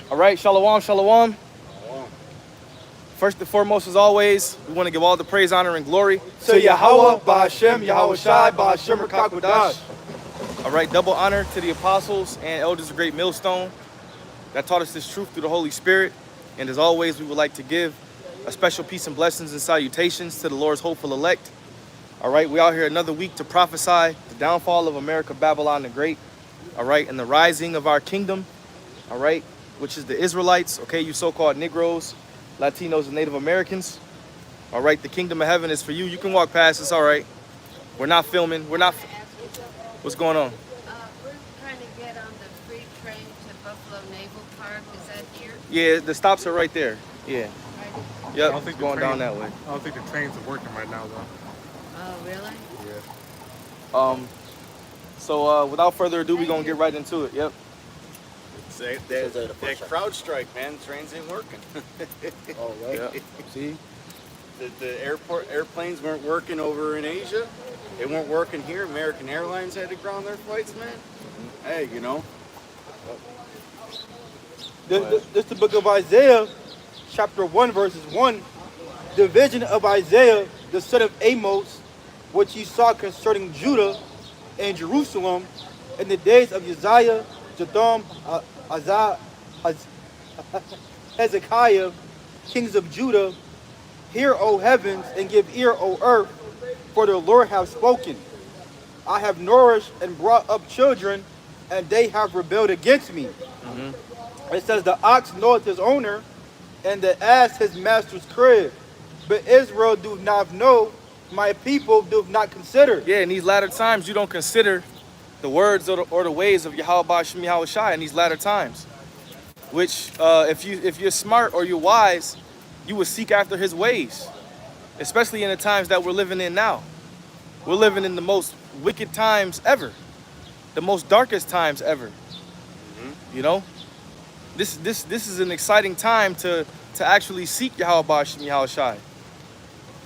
All right, shalom, shalom. First and foremost, as always, we want to give all the praise, honor, and glory to Yahweh, Ba'Hashem, Yahweh Shai, Ba'Hashem, Rakakwadash. All right, double honor to the apostles and elders of Great Millstone that taught us this truth through the Holy Spirit. And as always, we would like to give a special peace and blessings and salutations to the Lord's hopeful elect. All right, we out here another week to prophesy the downfall of America, Babylon the Great. All right, and the rising of our kingdom. All right, which is the Israelites. Okay, you so-called Negroes, Latinos, and Native Americans. All right, the kingdom of heaven is for you. You can walk past. It's all right. We're not filming. We're not. What's going on? We're trying to get on the free train to Buffalo Naval Park. Is that here? Yeah, the stops are right there. Yeah. Right. Yep. I don't think Going down that way. I don't think the trains are working right now, though. Oh, really? Yeah. So without further ado, we're gonna get right into it. Yep. That crowd strike, man. Trains ain't working. Oh, right. Yep. See? The airplanes weren't working over in Asia. They weren't working here. American Airlines had to ground their flights, man. Hey, you know. This is the book of Isaiah, chapter 1, verses 1. The vision of Isaiah, the son of Amos, which he saw concerning Judah and Jerusalem in the days of Uzziah, Jotham, Hezekiah, kings of Judah. Hear, O heavens, and give ear, O earth, for the Lord hath spoken. I have nourished and brought up children, and they have rebelled against me. It says, the ox knoweth his owner, and the ass his master's crib. But Israel do not know, my people do not consider. Yeah, in these latter times, you don't consider the words or the ways of Yahweh Ba'Hashem Yahweh Shai in these latter times. Which, if you're smart or you're wise, you would seek after his ways. Especially in the times that we're living in now. We're living in the most wicked times ever. The most darkest times ever. You know? This is an exciting time to actually seek Yahweh Ba'Hashem Yahweh Shai.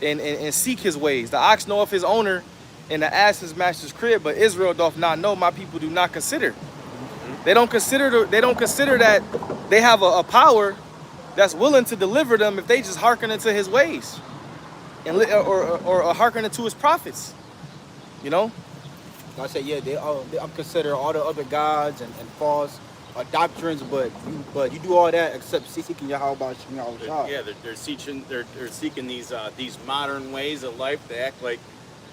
And seek his ways. The ox knoweth his owner, and the ass his master's crib, but Israel doth not know, my people do not consider. They don't consider that they have a power that's willing to deliver them if they just hearken into his ways. And or hearken into his prophets. You know? I say, yeah, I'm consider all the other gods and false doctrines, but you do all that except seeking Yahweh Ba'Hashem Yahweh Shai. Yeah, they're seeking these modern ways of life. They act like,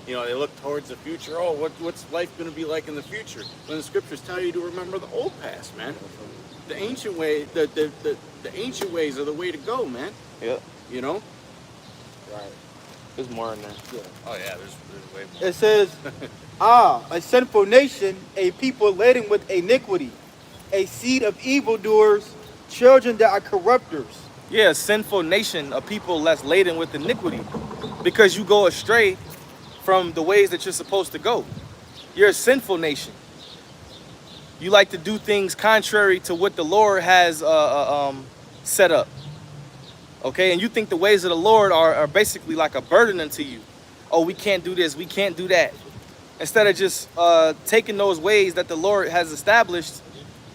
you know, they look towards the future. Oh, what's life going to be like in the future? When the scriptures tell you to remember the old past, man. The ancient way, the ancient ways are the way to go, man. Yeah. You know. Right. There's more in there. Yeah. Oh yeah, there's way more. It says, a sinful nation, a people laden with iniquity, a seed of evildoers, children that are corrupters. Yeah, a sinful nation, a people that's laden with iniquity. Because you go astray from the ways that you're supposed to go. You're a sinful nation. You like to do things contrary to what the Lord has set up. Okay, and you think the ways of the Lord are basically like a burden unto you. Oh, we can't do this, we can't do that. Instead of just taking those ways that the Lord has established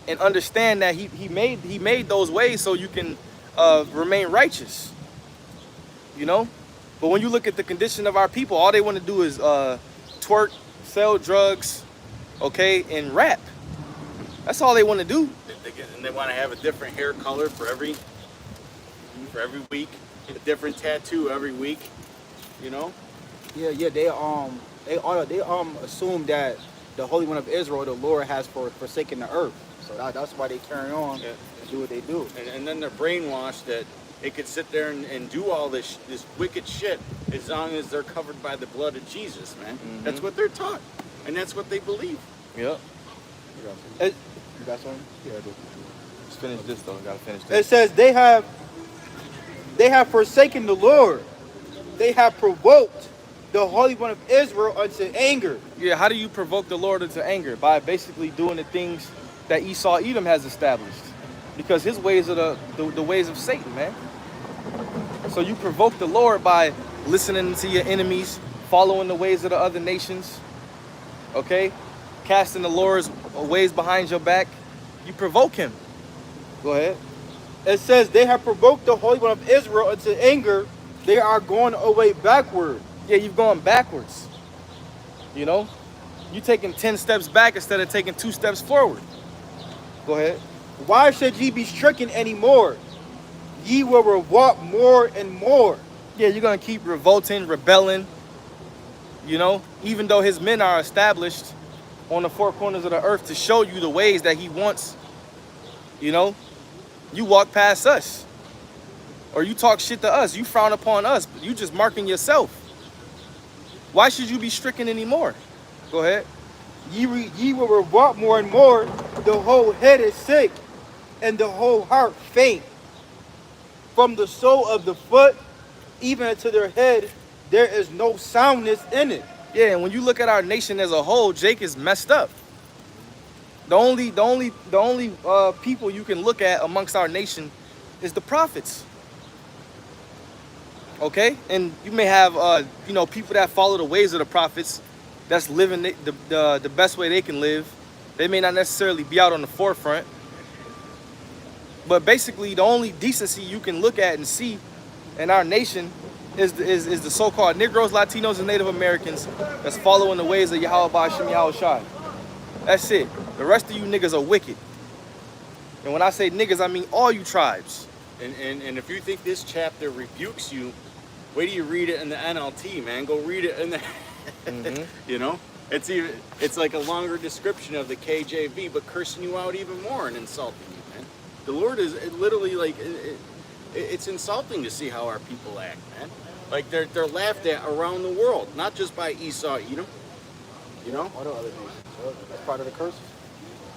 and understand that he made those ways so you can remain righteous. You know? But when you look at the condition of our people, all they want to do is twerk, sell drugs, okay, and rap. That's all they want to do. And they want to have a different hair color for every week, a different tattoo every week. You know? Yeah, they assume that the Holy One of Israel, the Lord, has forsaken the earth. So that's why they carry on and do what they do. And then they're brainwashed that they could sit there and do all this wicked shit as long as they're covered by the blood of Jesus, man. That's what they're taught, and that's what they believe. Yep. You got something? Yeah, I do. Just finish this though. Gotta finish It this. says they have forsaken the Lord. They have provoked the Holy One of Israel unto anger. Yeah, how do you provoke the Lord into anger? By basically doing the things that Esau Edom has established. Because his ways are the ways of Satan, man. So you provoke the Lord by listening to your enemies, following the ways of the other nations, okay? Casting the Lord's ways behind your back. You provoke him. Go ahead. It says they have provoked the Holy One of Israel into anger. They are going away backward. Yeah, you've gone backwards. You know? You taking 10 steps back instead of taking 2 steps forward. Go ahead. Why should ye be stricken anymore? Ye will revolt more and more. Yeah, you're gonna keep revolting, rebelling. You know, even though his men are established on the four corners of the earth to show you the ways that he wants, you know, you walk past us. Or you talk shit to us. You frown upon us. But you just marking yourself. Why should you be stricken anymore? Go ahead. Ye will revolt more and more. The whole head is sick, and the whole heart faint. From the sole of the foot, even to their head, there is no soundness in it. Yeah, and when you look at our nation as a whole, Jake is messed up. The only people you can look at amongst our nation is the prophets. Okay, and you may have you know, people that follow the ways of the prophets, that's living the best way they can live. They may not necessarily be out on the forefront, but basically the only decency you can look at and see in our nation is the so-called Negroes, Latinos, and Native Americans that's following the ways of Yahweh Ba'Shem Yahweh Shai. That's it. The rest of you niggas are wicked. And when I say niggas, I mean all you tribes. And if you think this chapter rebukes you, wait till you read it in the NLT, man. Go read it in the, you know? It's like a longer description of the KJV, but cursing you out even more and insulting you, man. The Lord is literally like, it's insulting to see how our people act, man. Like they're laughed at around the world, not just by Esau, Edom. You know? What are other nations? That's part of the curses.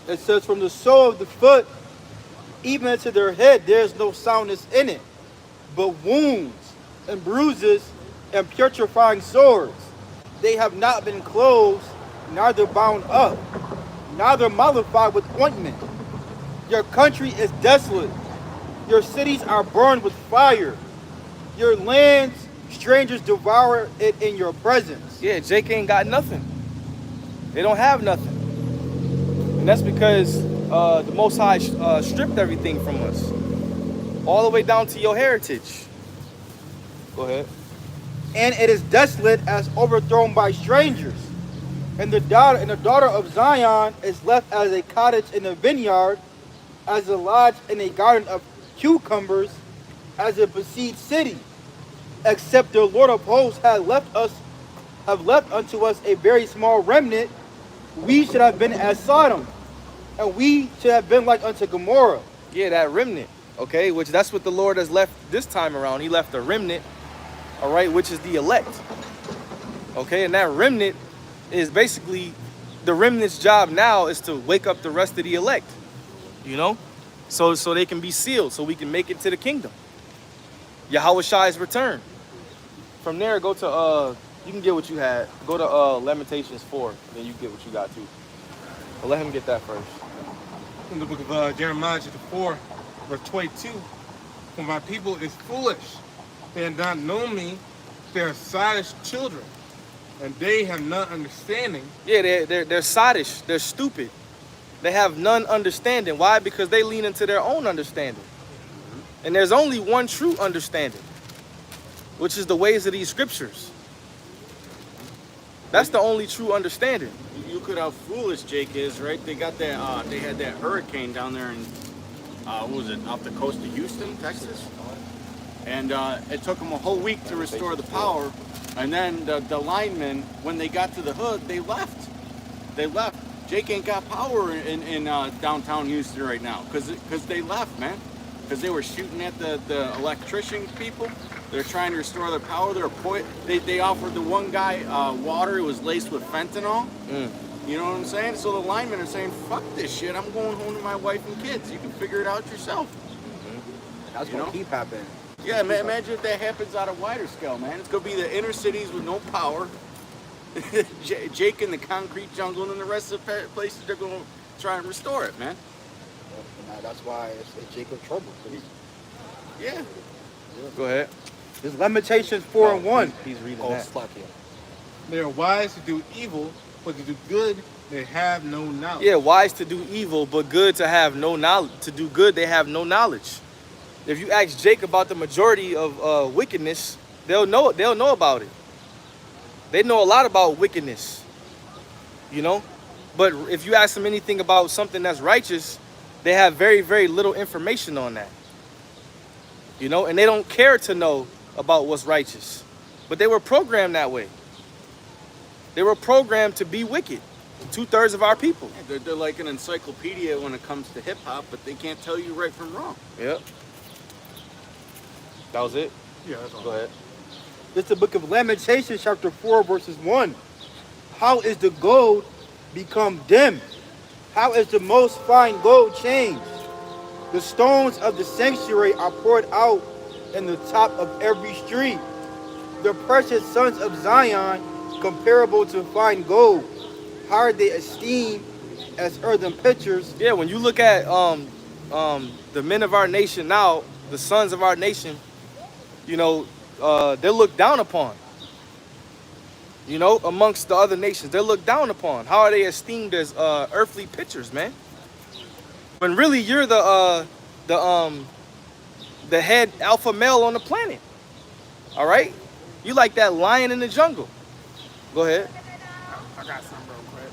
It says, from the sole of the foot, even to their head, there is no soundness in it, but wounds and bruises and putrefying sores. They have not been closed, neither bound up, neither mollified with ointment. Your country is desolate. Your cities are burned with fire. Your lands, strangers devour it in your presence. Yeah, Jake ain't got nothing. They don't have nothing. And that's because the Most High stripped everything from us. All the way down to your heritage. Go ahead. And it is desolate as overthrown by strangers. And the daughter of Zion is left as a cottage in a vineyard, as a lodge in a garden of cucumbers, as a besieged city. Except the Lord of hosts have left unto us a very small remnant, we should have been as Sodom, and we should have been like unto Gomorrah. Yeah, that remnant. Okay, which that's what the Lord has left this time around. He left a remnant, all right, which is the elect. Okay, and that remnant is basically, the remnant's job now is to wake up the rest of the elect, you know, so they can be sealed, so we can make it to the kingdom. Yahweh Shai's return. From there, go to you can get what you had. Go to Lamentations 4, then you get what you got too. But let him get that first. In the book of Jeremiah chapter 4, verse 22, for my people is foolish. They have not known me. They are sottish children, and they have none understanding. Yeah, they're sottish. They're stupid. They have none understanding. Why? Because they lean into their own understanding. And there's only one true understanding, which is the ways of these scriptures. That's the only true understanding. You look at how foolish Jake is, right? They got that. They had that hurricane down there in, what was it, off the coast of Houston, Texas, and it took them a whole week to restore the power. And then the linemen, when they got to the hood, they left. They left. Jake ain't got power in downtown Houston right now because they left, man. Because they were shooting at the electrician people. They're trying to restore their power. They offered the one guy water. It was laced with fentanyl. You know what I'm saying? So the linemen are saying, fuck this shit. I'm going home to my wife and kids. You can figure it out yourself. That's what keep happening. Yeah, imagine if that happens on a wider scale, man. It's going to be the inner cities with no power. Jake in the concrete jungle, and then the rest of the places, they're going to try and restore it, man. That's why it's Jacob trouble. Yeah. Go ahead. This Lamentations 4 and 1. He's reading that. They are wise to do evil, but to do good, they have no knowledge. Yeah, wise to do evil, but good to have no knowledge. To do good, they have no knowledge. If you ask Jake about the majority of wickedness, they'll know about it. They know a lot about wickedness, you know. But if you ask them anything about something that's righteous, they have very, very little information on that, you know, and they don't care to know about what's righteous. But they were programmed that way. They were programmed to be wicked. 2/3 of our people. They're like an encyclopedia when it comes to hip hop, but they can't tell you right from wrong. Yep. That was it? Yeah, that's all. Go ahead. This is the book of Lamentations, chapter 4, verses 1. How is the gold become dim? How is the most fine gold changed? The stones of the sanctuary are poured out in the top of every street. The precious sons of Zion, comparable to fine gold. How are they esteemed as earthen pitchers? Yeah, when you look at the men of our nation now, the sons of our nation, you know, they're looked down upon. You know, amongst the other nations, they're looked down upon. How are they esteemed as earthly pitchers, man? When really you're the head alpha male on the planet. All right, you like that lion in the jungle. Go ahead. I got something real quick.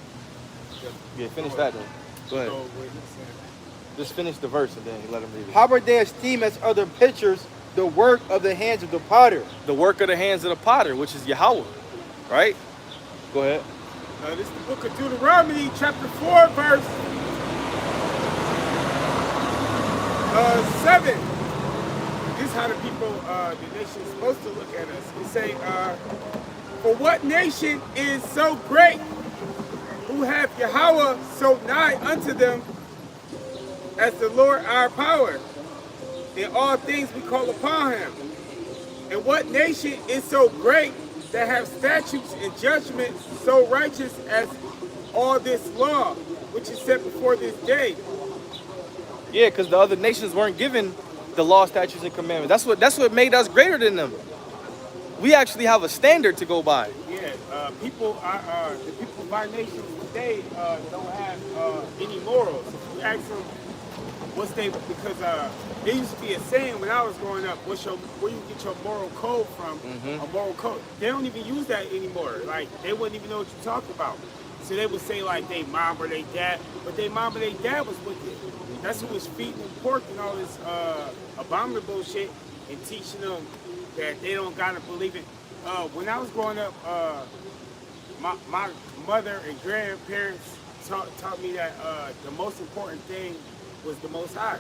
Yeah, finish that then. Go ahead. Go with it. Just finish the verse and then let him read it. How are they esteemed as other pitchers, the work of the hands of the potter? The work of the hands of the potter, which is Yahweh, right? Go ahead. This is the book of Deuteronomy, chapter 4, verse 7. This is how the people, the nation is supposed to look at us. It say, for what nation is so great, who hath Yahweh so nigh unto them, as the Lord our power? In all things we call upon him. And what nation is so great that have statutes and judgments so righteous as all this law, which is set before this day? Yeah, because the other nations weren't given the law, statutes, and commandments. That's what made us greater than them. We actually have a standard to go by. Yeah, people are the people of our nation today don't have any morals. If you ask them what's they, because there used to be a saying when I was growing up, where you get your moral code from, a moral code. They don't even use that anymore. Like, they wouldn't even know what you talk about. So they would say like they mom or they dad, but they mom or they dad was wicked. That's who was feeding them pork and all this abominable shit and teaching them that they don't gotta believe it. When I was growing up, my mother and grandparents taught me that the most important thing was the Most High.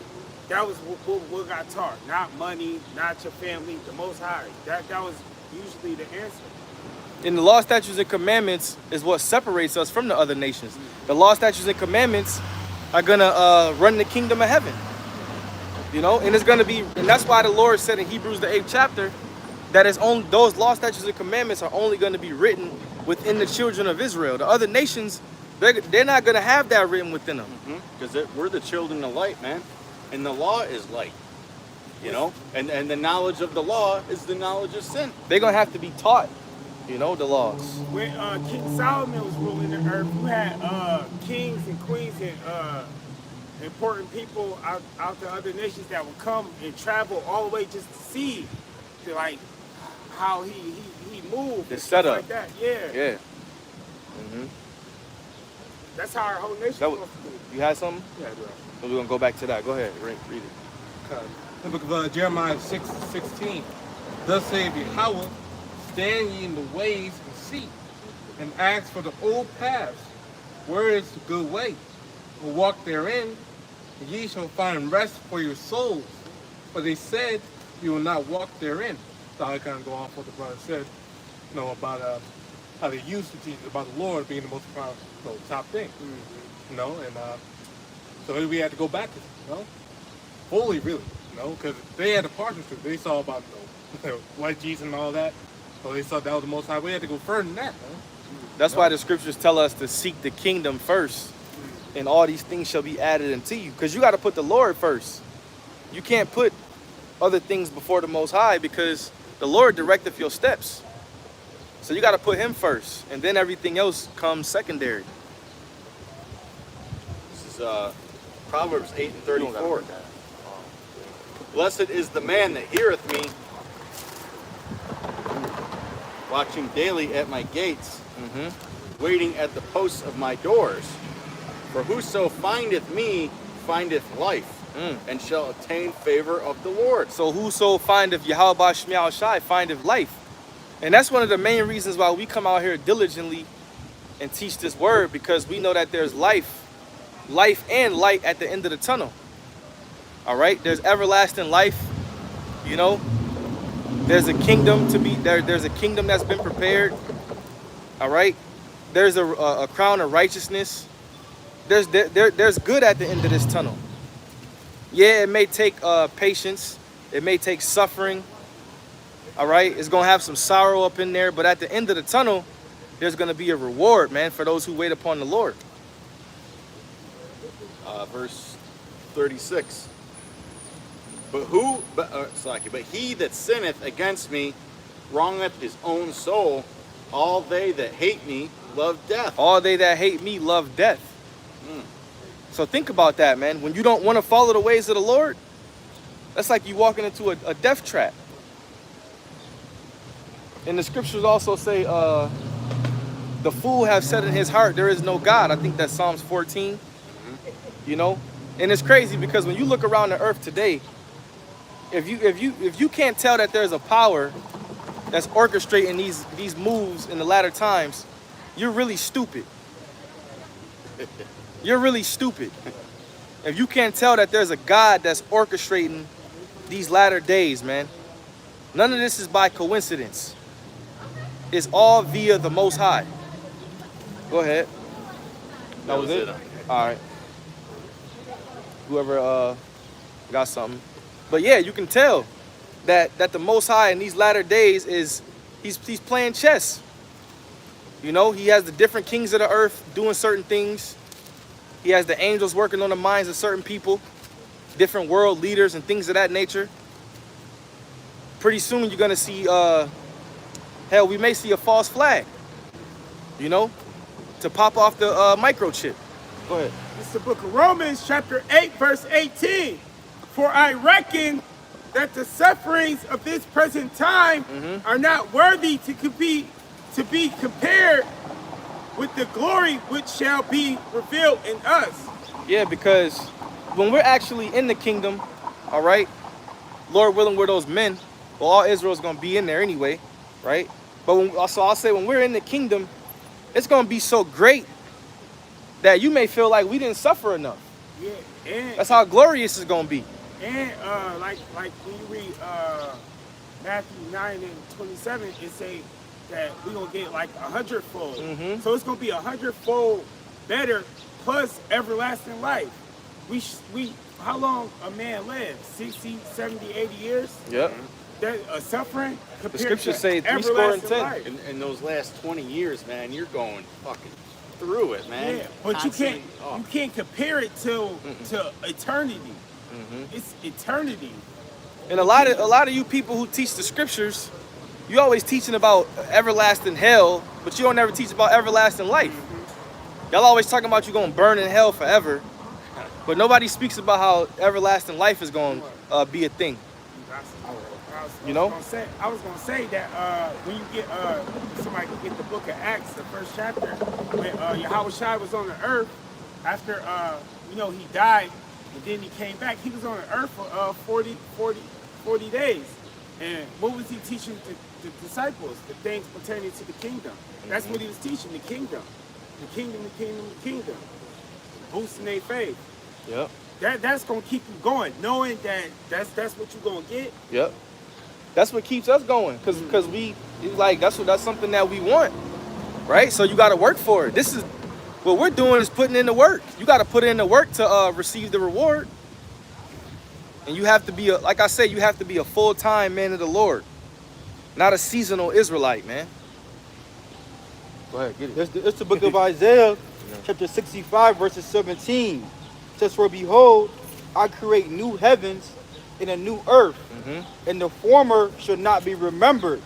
That was what got taught. Not money, not your family, the Most High. That was usually the answer. And the law, statutes, and commandments is what separates us from the other nations. The law, statutes, and commandments are gonna run the kingdom of heaven. You know, and it's gonna be, and that's why the Lord said in Hebrews the 8th chapter that it's only those law, statutes, and commandments are only gonna be written within the children of Israel. The other nations, they're not gonna have that written within them. Because we're the children of light, man. And the law is light. You know? And the knowledge of the law is the knowledge of sin. They're gonna have to be taught, you know, the laws. When King Solomon was ruling the earth, you had kings and queens and important people out to other nations that would come and travel all the way just to see, to like how he moved. The and stuff setup. like that. Yeah. Yeah. That's how our whole nation That was was- supposed to be. You had something? Yeah, bro. So we're gonna go back to that. Go ahead, read it. The book of Jeremiah 6:16. Thus saith Yahweh, stand ye in the ways and see, and ask for the old paths, where is the good way, and walk therein, and ye shall find rest for your souls. For they said, you will not walk therein. So I kind of go off what the brother said, you know, about how they used to teach about the Lord being the most top thing, you know, and so we had to go back to it, you know, fully, really, you know, because they had a partnership. They saw about white Jesus and all that, so they saw that was the Most High. We had to go further than that, man. That's why the scriptures tell us to seek the kingdom first, and all these things shall be added unto you. Because you got to put the Lord first. You can't put other things before the Most High, because the Lord directeth your steps. So you got to put him first, and then everything else comes secondary. This is Proverbs 8:34. Blessed is the man that heareth me, watching daily at my gates, waiting at the posts of my doors. For whoso findeth me findeth life, and shall obtain favor of the Lord. So whoso findeth Yahweh Shemiah Shai findeth life. And that's one of the main reasons why we come out here diligently and teach this word, because we know that there's life and light at the end of the tunnel. All right, there's everlasting life. You know, there's a kingdom to be there. There's a kingdom that's been prepared. All right, there's a crown of righteousness. There's good at the end of this tunnel. Yeah, it may take patience. It may take suffering. All right, it's gonna have some sorrow up in there, but at the end of the tunnel, there's gonna be a reward, man, for those who wait upon the Lord. Verse 36. But he that sinneth against me wrongeth his own soul. All they that hate me love death. All they that hate me love death. So think about that, man. When you don't want to follow the ways of the Lord, that's like you walking into a death trap. And the scriptures also say, the fool have said in his heart, there is no God. I think that's Psalms 14. You know, and it's crazy because when you look around the earth today, if you can't tell that there's a power that's orchestrating these moves in the latter times, you're really stupid. You're really stupid. If you can't tell that there's a God that's orchestrating these latter days, man. None of this is by coincidence. It's all via the Most High. Go ahead. That was it? All right. Whoever got something. But yeah, you can tell that the Most High in these latter days he's playing chess. You know, he has the different kings of the earth doing certain things. He has the angels working on the minds of certain people, different world leaders and things of that nature. Pretty soon you're gonna see, hell, we may see a false flag, you know, to pop off the microchip. Go ahead. It's the book of Romans, chapter 8, verse 18. For I reckon that the sufferings of this present time are not worthy to be compared with the glory which shall be revealed in us. Yeah, because when we're actually in the kingdom, all right, Lord willing, we're those men. Well, all Israel's gonna be in there anyway, right? But I'll say when we're in the kingdom, it's gonna be so great that you may feel like we didn't suffer enough. Yeah, and That's how glorious it's gonna be. and like when you read Matthew 9 and 27, it say that we're gonna get like 100-fold. So it's gonna be 100-fold better plus everlasting life. We how long a man lives? 60, 70, 80 years? Yep. That suffering compared The scriptures to say 3 score and everlasting 10. life. In those last 20 years, man, you're going fucking through it, man. Yeah, but Constantly- you can't compare it to eternity. It's eternity. And a lot of you people who teach the scriptures, you always teaching about everlasting hell, but you don't ever teach about everlasting life. Y'all always talking about you gonna burn in hell forever, but nobody speaks about how everlasting life is gonna be a thing. You know? I was gonna say that when you get somebody can get the book of Acts, the first chapter, when Yahweh Shai was on the earth after he died and then he came back, he was on the earth for 40 days. And what was he teaching the disciples? The things pertaining to the kingdom. That's what he was teaching, the kingdom. The kingdom, the kingdom, the kingdom. Boosting their faith. Yep. That's gonna keep you going, knowing that that's what you're gonna get. Yep. That's what keeps us going, cause we like that's something that we want, right? So you got to work for it. This is what we're doing is putting in the work. You got to put in the work to receive the reward. And you have to be like I said, you have to be a full-time man of the Lord, not a seasonal Israelite, man. Go ahead, get it. It's the book of Isaiah, chapter 65, verses 17. It says, for behold, I create new heavens and a new earth, and the former should not be remembered,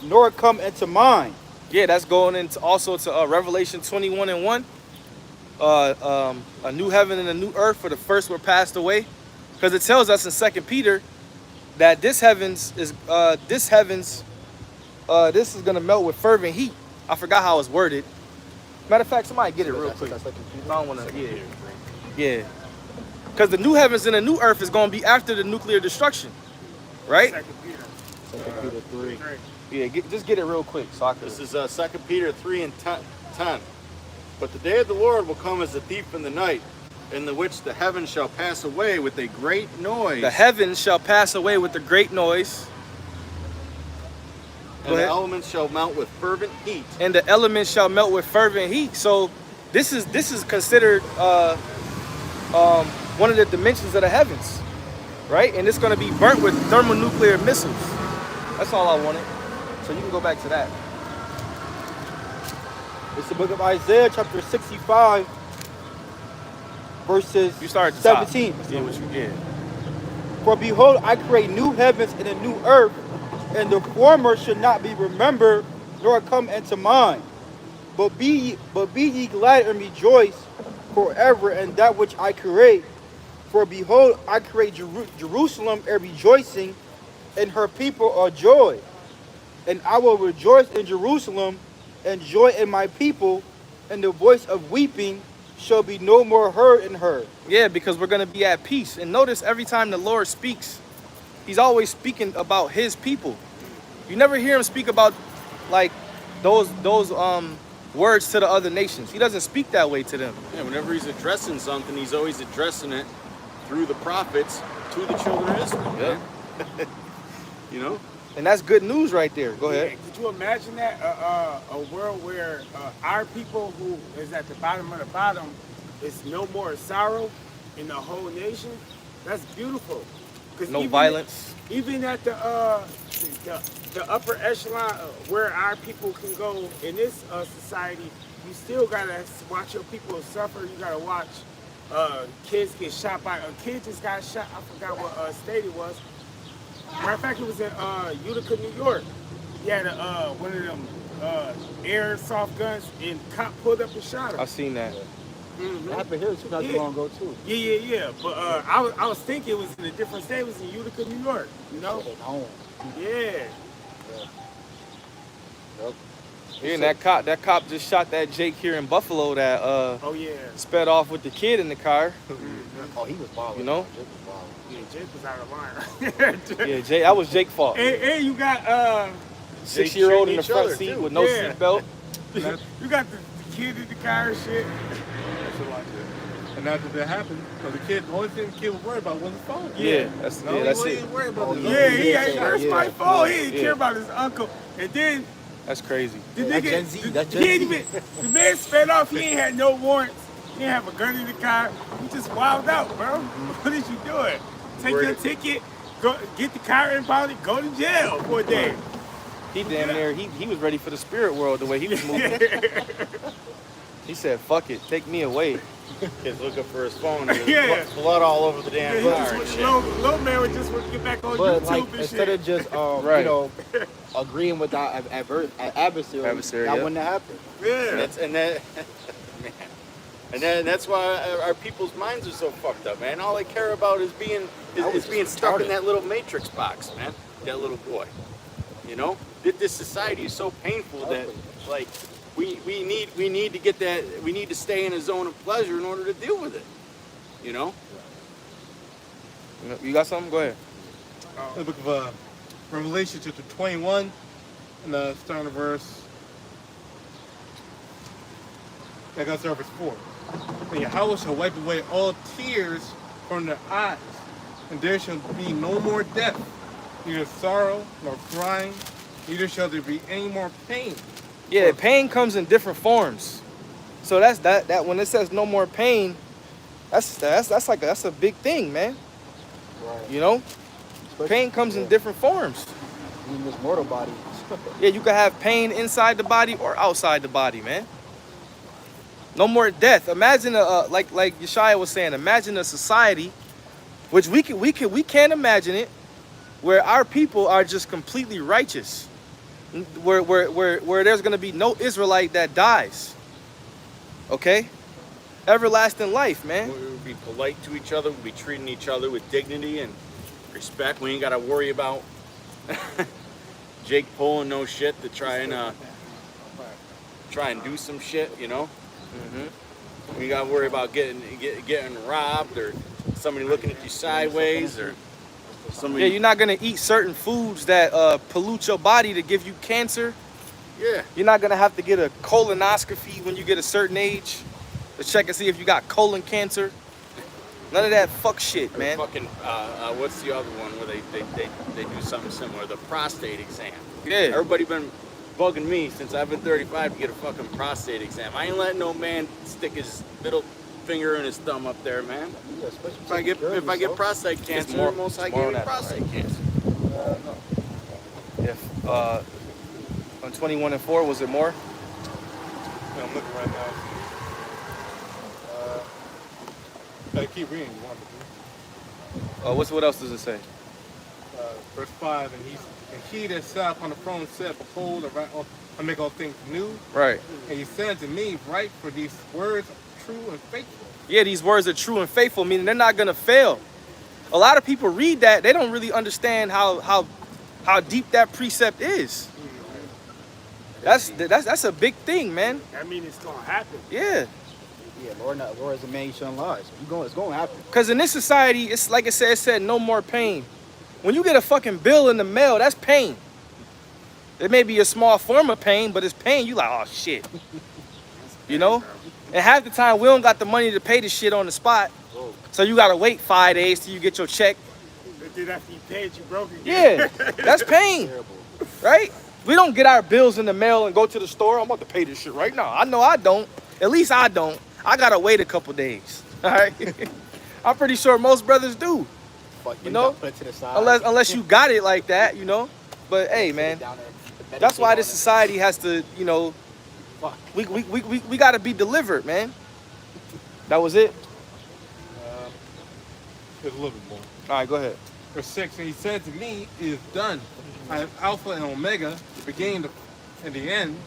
nor come into mind. Yeah, that's going into also to Revelation 21 and 1. A new heaven and a new earth, for the first were passed away. Because it tells us in 2 Peter that this heavens is this is gonna melt with fervent heat. I forgot how it's worded. Matter of fact, somebody get it real quick. I don't wanna. Yeah. Because the new heavens and the new earth is gonna be after the nuclear destruction, right? 2 Peter. 2 Peter 3. Yeah. Just get it real quick so I can. This is 2 Peter 3 and 10. But the day of the Lord will come as a thief in the night, in the which the heavens shall pass away with a great noise, The heavens shall pass away with a great noise, and the elements shall melt with fervent heat. and the elements shall melt with fervent heat. So this is considered one of the dimensions of the heavens, right? And it's going to be burnt with thermonuclear missiles. That's all I wanted. So you can go back to that. It's the book of Isaiah, chapter 65, verses You start at the top. 17. Yeah, what you get. For behold, I create new heavens and a new earth, and the former should not be remembered, nor come into mind. But be ye glad and rejoice forever in that which I create. For behold, I create Jerusalem a rejoicing, and her people a joy. And I will rejoice in Jerusalem, and joy in my people, and the voice of weeping shall be no more heard in her. Yeah, because we're going to be at peace. And notice every time the Lord speaks, he's always speaking about his people. You never hear him speak about like those words to the other nations. He doesn't speak that way to them. Yeah, whenever he's addressing something, he's always addressing it through the prophets to the children of Israel. Yeah. Man. You know? And that's good news right there. Go ahead. Yeah, could you imagine that? A world where our people, who is at the bottom of the bottom, is no more sorrow in the whole nation? That's beautiful. 'Cause No even violence. Even at the upper echelon where our people can go in this society, you still gotta watch your people suffer. You gotta watch kids get shot by a kid just got shot. I forgot what state it was. Matter of fact, it was in Utica, New York. He had one of them airsoft guns, and cop pulled up and shot him. I've seen that. It happened here too, not too Yeah. long ago too. Yeah. But I was thinking it was in a different state. It was in Utica, New York. You know? Yeah. Yeah, and that cop just shot that Jake here in Buffalo that Oh yeah. sped off with the kid in the car. Oh, he was wild. You know? Yeah, Jake was out of line. Yeah, Jake, that was Jake's fault. And you got 6-year-old in the each front other, seat too. with no Yeah. seatbelt. you got the kid in the car and shit. And after that happened, so the kid, the only thing the kid was worried about was his phone. Yeah, that's No, that's he it. wasn't worried about his Yeah, he Yeah, ain't yeah, where's yeah. my phone? He didn't Yeah. care about his uncle. And then That's crazy. the That's nigga, Gen Z, the, that's he Gen ain't Z. even, the man sped off. He ain't had no warrants. He didn't have a gun in the car. He just wilded out, bro. What is you doing? Take your ticket, go get the car impounded, go to jail for a day. He damn near he was ready for the spirit world the way he was moving. He said, "Fuck it, take me away." Kid's looking for his phone. And Yeah. there's blood all over the damn Yeah, car and shit. low man would just want to get back on But YouTube like and instead shit. of just Right. you know agreeing with our adversary, Adversary, that yeah. wouldn't have happened. Yeah. Man. And that's why our people's minds are so fucked up, man. All they care about is being stuck in that little matrix box, man. That little boy. You know? This society is so painful that like we need to get that, we need to stay in a zone of pleasure in order to deal with it. You know? You got something? Go ahead. The book of Revelation, chapter 21, and starting at verse. I got to start verse 4. And Yahweh shall wipe away all tears from their eyes, and there shall be no more death, neither sorrow nor crying, neither shall there be any more pain. Yeah, pain comes in different forms. So that's that when it says no more pain, that's a big thing, man. Right. You know? Pain comes in different forms. In this mortal body. Yeah, you can have pain inside the body or outside the body, man. No more death. Imagine like Yeshaya was saying, imagine a society, which we can't imagine it, where our people are just completely righteous. Where there's gonna be no Israelite that dies. Okay? Everlasting life, man. We'll be polite to each other, we'll be treating each other with dignity and Respect. We ain't gotta worry about Jake pulling no shit to try and do some shit, you know. We gotta worry about getting robbed or somebody looking at you sideways or somebody. Yeah, you're not gonna eat certain foods that pollute your body to give you cancer. Yeah. You're not gonna have to get a colonoscopy when you get a certain age to check and see if you got colon cancer. None of that fuck shit, man. Fucking what's the other one where they do something similar? The prostate exam. Yeah. Everybody been bugging me since I've been 35 to get a fucking prostate exam. I ain't letting no man stick his middle finger and his thumb up there, man. If I get prostate cancer, more- most it's likely more get on that, prostate cancer. If on 21 and 4, was it more? Yeah, I'm looking right now. Gotta keep reading. You want me to? What else does it say? Verse 5, and he that sat upon the throne said, behold, I make all things new. Right. And he said to me, write, for these words are true and faithful. Yeah, these words are true and faithful, meaning they're not gonna fail. A lot of people read that, they don't really understand how deep that precept is. That's a big thing, man. I mean, it's gonna happen. Yeah. Yeah, Lord is a man, he shouldn't lie. So it's going to happen. Because in this society, it's like it said, no more pain. When you get a fucking bill in the mail, that's pain. It may be a small form of pain, but it's pain. You like, oh shit. You know? And half the time, we don't got the money to pay this shit on the spot. So you gotta wait 5 days till you get your check. But then after you paid, you broke again. Yeah, that's pain. Right? We don't get our bills in the mail and go to the store. I'm about to pay this shit right now. I know I don't. At least I don't. I gotta wait a couple days. All right? I'm pretty sure most brothers do. You know? Put it to the side. Unless you got it like that, you know? But hey, man, that's why this society has to, you know, we gotta be delivered, man. That was it? There's a little bit more. All right, go ahead. Verse 6, and he said to me, it is done. I am Alpha and Omega, the beginning and the end.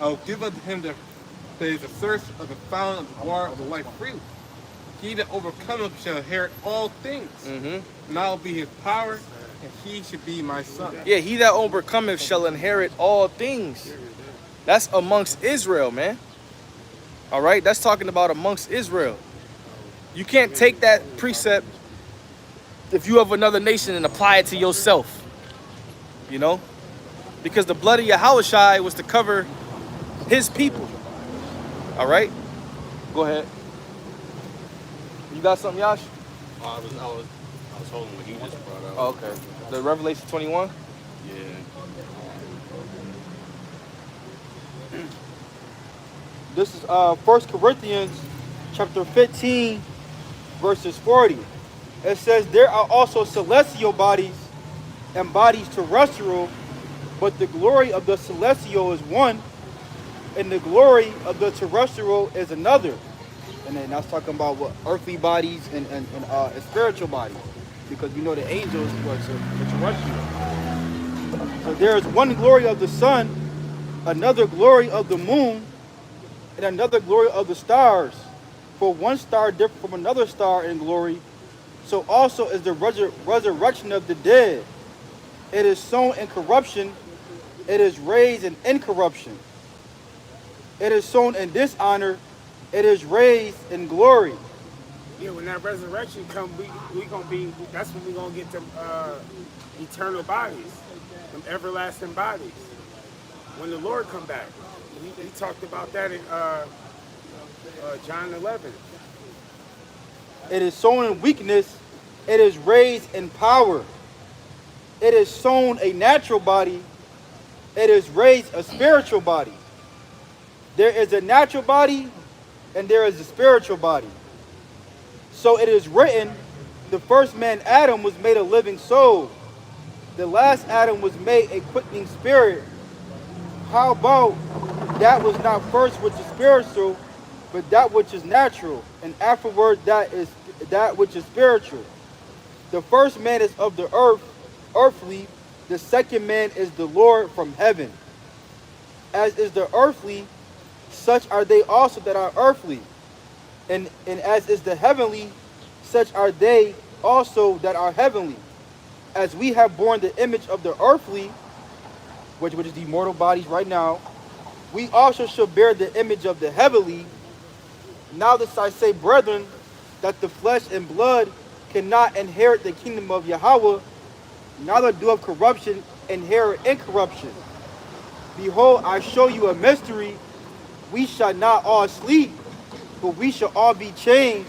I will give unto him that is the thirst of the fountain of the water of the life freely. He that overcometh shall inherit all things. And I will be his power, and he should be my son. Yeah, he that overcometh shall inherit all things. That's amongst Israel, man. All right, that's talking about amongst Israel. You can't take that precept if you have another nation and apply it to yourself. You know? Because the blood of Yahushua was to cover his people. All right? Go ahead. You got something, Yash? I was holding what he just brought up. Oh, okay. The Revelation 21? Yeah. This is 1 Corinthians chapter 15, verses 40. It says, there are also celestial bodies and bodies terrestrial, but the glory of the celestial is one, and the glory of the terrestrial is another. And then that's talking about what earthly bodies and spiritual bodies, because we know the angels were terrestrial. So there is one glory of the sun, another glory of the moon, and another glory of the stars. For one star different from another star in glory, so also is the resurrection of the dead. It is sown in corruption, it is raised in incorruption. It is sown in dishonor, it is raised in glory. Yeah, when that resurrection comes, we gonna be. That's when we gonna get them eternal bodies, them everlasting bodies. When the Lord come back, he talked about that in John 11. It is sown in weakness, it is raised in power. It is sown a natural body, it is raised a spiritual body. There is a natural body and there is a spiritual body. So it is written, the first man Adam was made a living soul. The last Adam was made a quickening spirit. How about that was not first which is spiritual, but that which is natural, and afterward that is that which is spiritual. The first man is of the earth, earthly. The second man is the Lord from heaven. As is the earthly, such are they also that are earthly. And as is the heavenly, such are they also that are heavenly. As we have borne the image of the earthly, which is the mortal bodies right now, we also shall bear the image of the heavenly. Now this I say, brethren, that the flesh and blood cannot inherit the kingdom of Yahweh, neither do of corruption inherit incorruption. Behold, I show you a mystery. We shall not all sleep, but we shall all be changed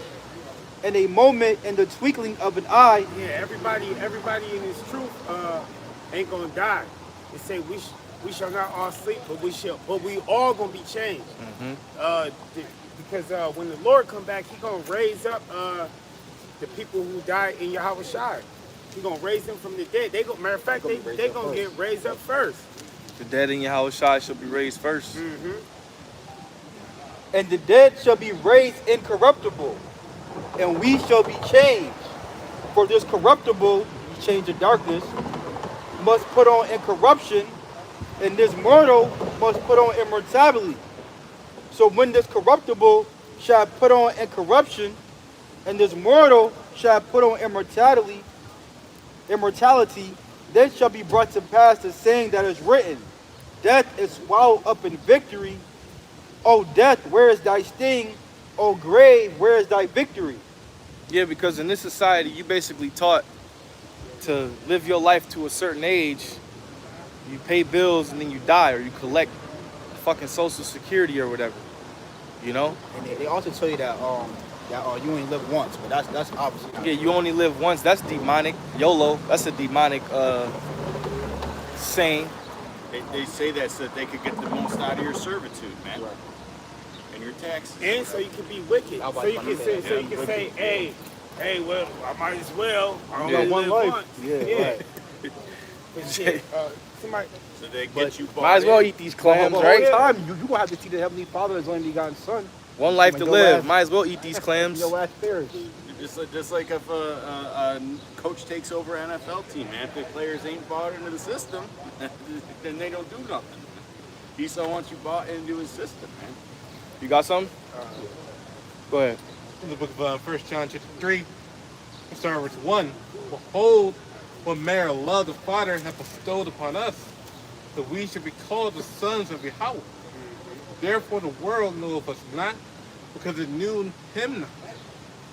in a moment, in the twinkling of an eye. Yeah, everybody in this truth ain't gonna die. They say we shall not all sleep, but we all gonna be changed. Because when the Lord come back, he gonna raise up the people who died in Yahweh Shai. He gonna raise them from the dead. Matter of fact, they gonna get raised up first. The dead in Yahweh Shai shall be raised first. And the dead shall be raised incorruptible, and we shall be changed. For this corruptible, change of darkness, must put on incorruption, and this mortal must put on immortality. So when this corruptible shall put on incorruption, and this mortal shall put on immortality, then shall be brought to pass the saying that is written, death is swallowed up in victory. O death, where is thy sting? O grave, where is thy victory? Yeah, because in this society, you basically taught to live your life to a certain age. You pay bills and then you die, or you collect fucking Social Security or whatever. You know? And they also tell you that you only live once, but that's obviously Yeah, you only live once. That's demonic. YOLO. That's a demonic saying. They say that so that they could get the most out of your servitude, man. Right. And your taxes. And so you can be wicked. So you can say, hey, well, I might as well. I only Yeah. live One life. once. Yeah, right. But shit, somebody. So they get you bought Might as well in. eat these clams, But right? all the time, you gonna have to see the Heavenly Father as only begotten Son. One life to Your live. ass- Might as well eat these clams. Your last perish. Just like if a coach takes over an NFL team, man. If the players ain't bought into the system, then they don't do nothing. Esau wants you bought into his system, man. You got something? Go ahead. In the book of 1 John chapter 3, starting verse 1, behold, what manner of love the Father hath bestowed upon us, that we should be called the sons of Yahweh. Therefore the world knoweth us not, because it knew him not.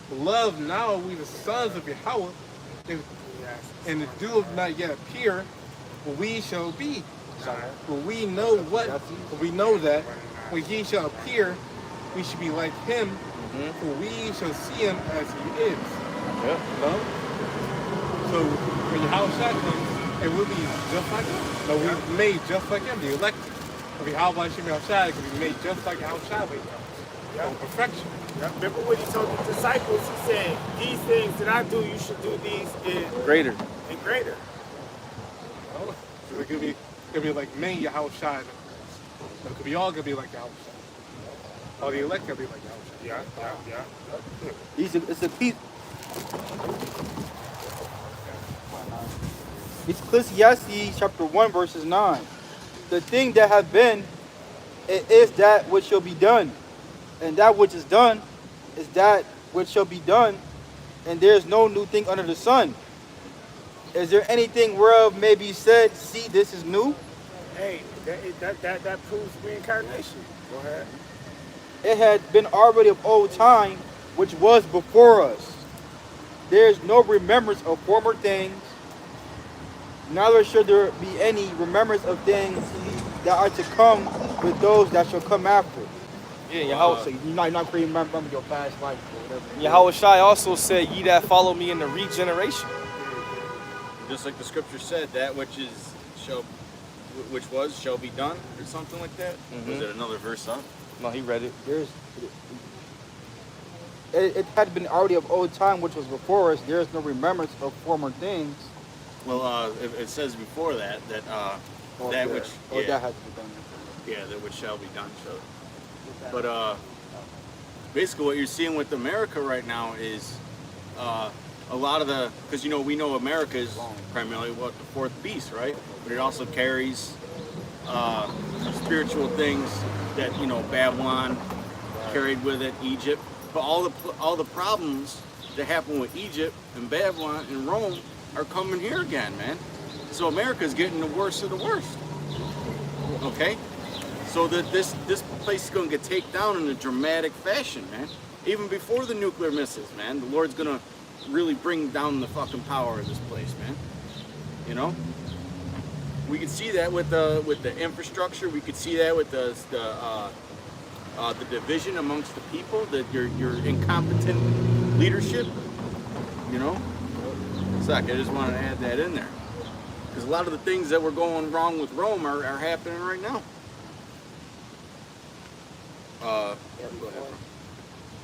Beloved, now are we the sons of Yahweh, and the dew doth not yet appear, but we shall be. For we know that when he shall appear, we shall be like him, for we shall see him as he is. Yeah. No? So when Yahweh comes, it will be just like him. No, we're made just like him, the elect. If Yahweh Shai can be made just like Yahweh when he comes. For perfection. Remember what he told the disciples? He said, these things that I do, you should do these in Greater. greater. So it could be like me, Yahweh Shai. It could be all gonna be like Yahweh Shai. All the elect gonna be like Yahweh Shai. Yeah. It's a piece. It's Ecclesiastes chapter 1 verses 9. The thing that hath been, it is that which shall be done. And that which is done is that which shall be done. And there is no new thing under the sun. Is there anything whereof may be said, see, this is new? Hey, that proves reincarnation. Go ahead. It had been already of old time, which was before us. There is no remembrance of former things, neither should there be any remembrance of things that are to come with those that shall come after. Yeah, Yahweh. So you're not creating remember your past life or whatever. Yahweh Shai also said, ye that follow me in the regeneration. Just like the scripture said, that which was shall be done, or something like that. Was it another verse up? No, he read it. It had been already of old time, which was before us. There is no remembrance of former things. Well, it says before that that that which that has to be done. yeah, that which shall be done. So, but basically, what you're seeing with America right now is a lot of the, because we know America is primarily the fourth beast, right? But it also carries spiritual things that Babylon carried with it, Egypt. But all the problems that happen with Egypt and Babylon and Rome are coming here again, man. So America's getting the worst of the worst. Okay? So that this place is gonna get taken down in a dramatic fashion, man. Even before the nuclear missiles, man. The Lord's gonna really bring down the fucking power of this place, man. You know? We could see that with the infrastructure. We could see that with the division amongst the people, that your incompetent leadership. You know? Zach, I just wanted to add that in there. Because a lot of the things that were going wrong with Rome are happening right now. Go ahead.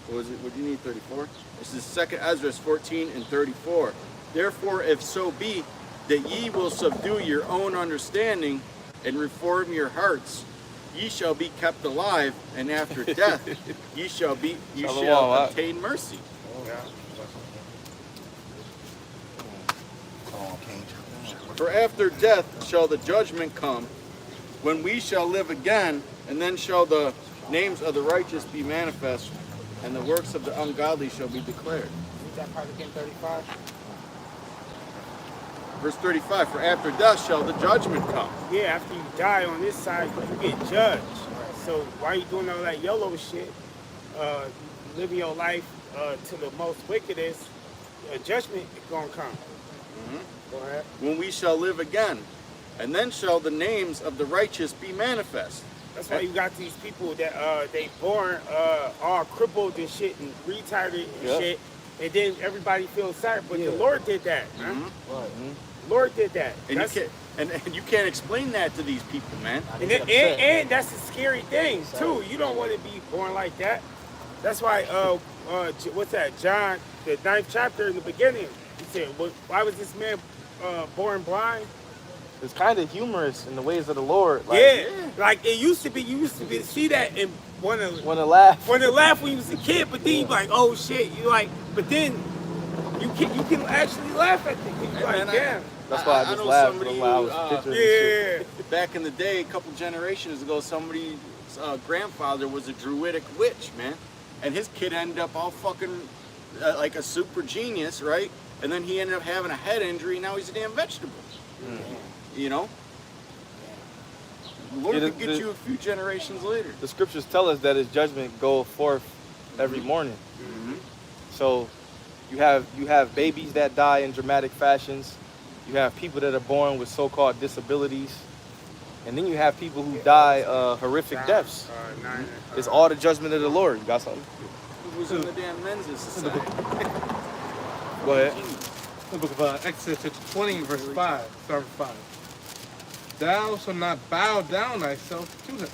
What was it? What do you need? 34? This is 2nd Ezra 14 and 34. Therefore, if so be that ye will subdue your own understanding and reform your hearts, ye shall be kept alive, and after death ye shall obtain mercy. For after death shall the judgment come, when we shall live again, and then shall the names of the righteous be manifest, and the works of the ungodly shall be declared. Read that part again, 35. Verse 35, for after death shall the judgment come. Yeah, after you die on this side, you get judged. So why you doing all that YOLO shit? Living your life to the most wickedest, judgment is gonna come. Go ahead. When we shall live again, and then shall the names of the righteous be manifest. That's why you got these people that they born all crippled and shit and retarded and shit, and then everybody feels sorry. But the Lord did that, man. Lord did that. And you can't explain that to these people, man. And that's a scary thing too. You don't want to be born like that. That's why what's that? John, the 9th chapter in the beginning. He said, "Why was this man born blind?" It's kind of humorous in the ways of the Lord. Like, Yeah, like it used to be. You used to be see that and want to laugh. when you was a kid, but then you like, oh shit, you like, but then you can actually laugh at things. You like, damn. That's why I just know laughed somebody when I who, was picturing this shit. Back in the day, a couple generations ago, somebody's grandfather was a druidic witch, man. And his kid ended up all fucking like a super genius, right? And then he ended up having a head injury, and now he's a damn vegetable. You know? The Lord could get you a few generations later. The scriptures tell us that his judgment goes forth every morning. So you have babies that die in dramatic fashions. You have people that are born with so-called disabilities. And then you have people who die horrific deaths. It's all the judgment of the Lord. You got something? Who was in the damn Men's Society? Go ahead. The book of Exodus chapter 20, verse 5, start with 5. Thou shalt not bow down thyself to them,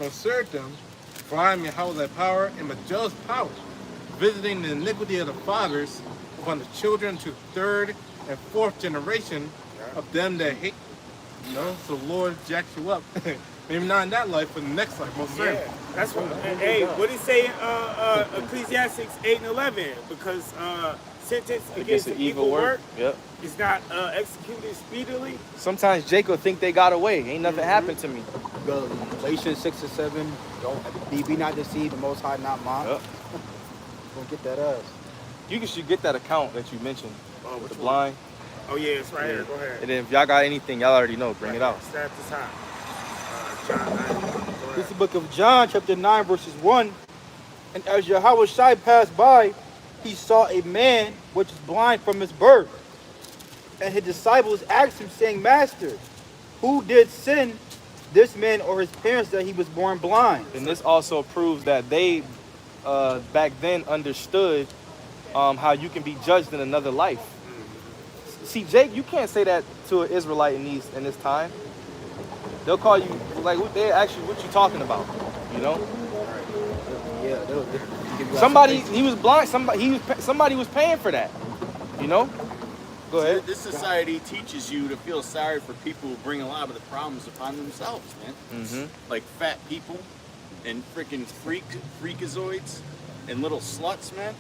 nor serve them, for I am Yahweh thy power, and a just power, visiting the iniquity of the fathers upon the children to third and fourth generation of them that hate you. You know, so the Lord jacks you up. Maybe not in that life, but in the next life, most certainly. That's what. Hey, what did he say in Ecclesiastes 8 and 11? Because sentence against an evil work is not executed speedily. Sometimes Jacob think they got away. Ain't nothing happened to me. Galatians 6 and 7. Don't be not deceived, the Most High not mocked. Don't get that us. You should get that account that you mentioned with the blind. Oh yeah, it's right here. Go ahead. And then if y'all got anything, y'all already know. Bring it out. Start this time. John 9. This is the book of John, chapter 9, verses 1. And as Yahweh Shai passed by, he saw a man which is blind from his birth. And his disciples asked him, saying, Master, who did sin, this man or his parents, that he was born blind? And this also proves that they back then understood how you can be judged in another life. See, Jake, you can't say that to an Israelite in this time. They'll call you, like, they ask you, what you talking about, you know? Yeah, somebody, he was blind, somebody was paying for that, you know? Go ahead. This society teaches you to feel sorry for people who bring a lot of the problems upon themselves, man. Like fat people and freaking freakazoids and little sluts, man.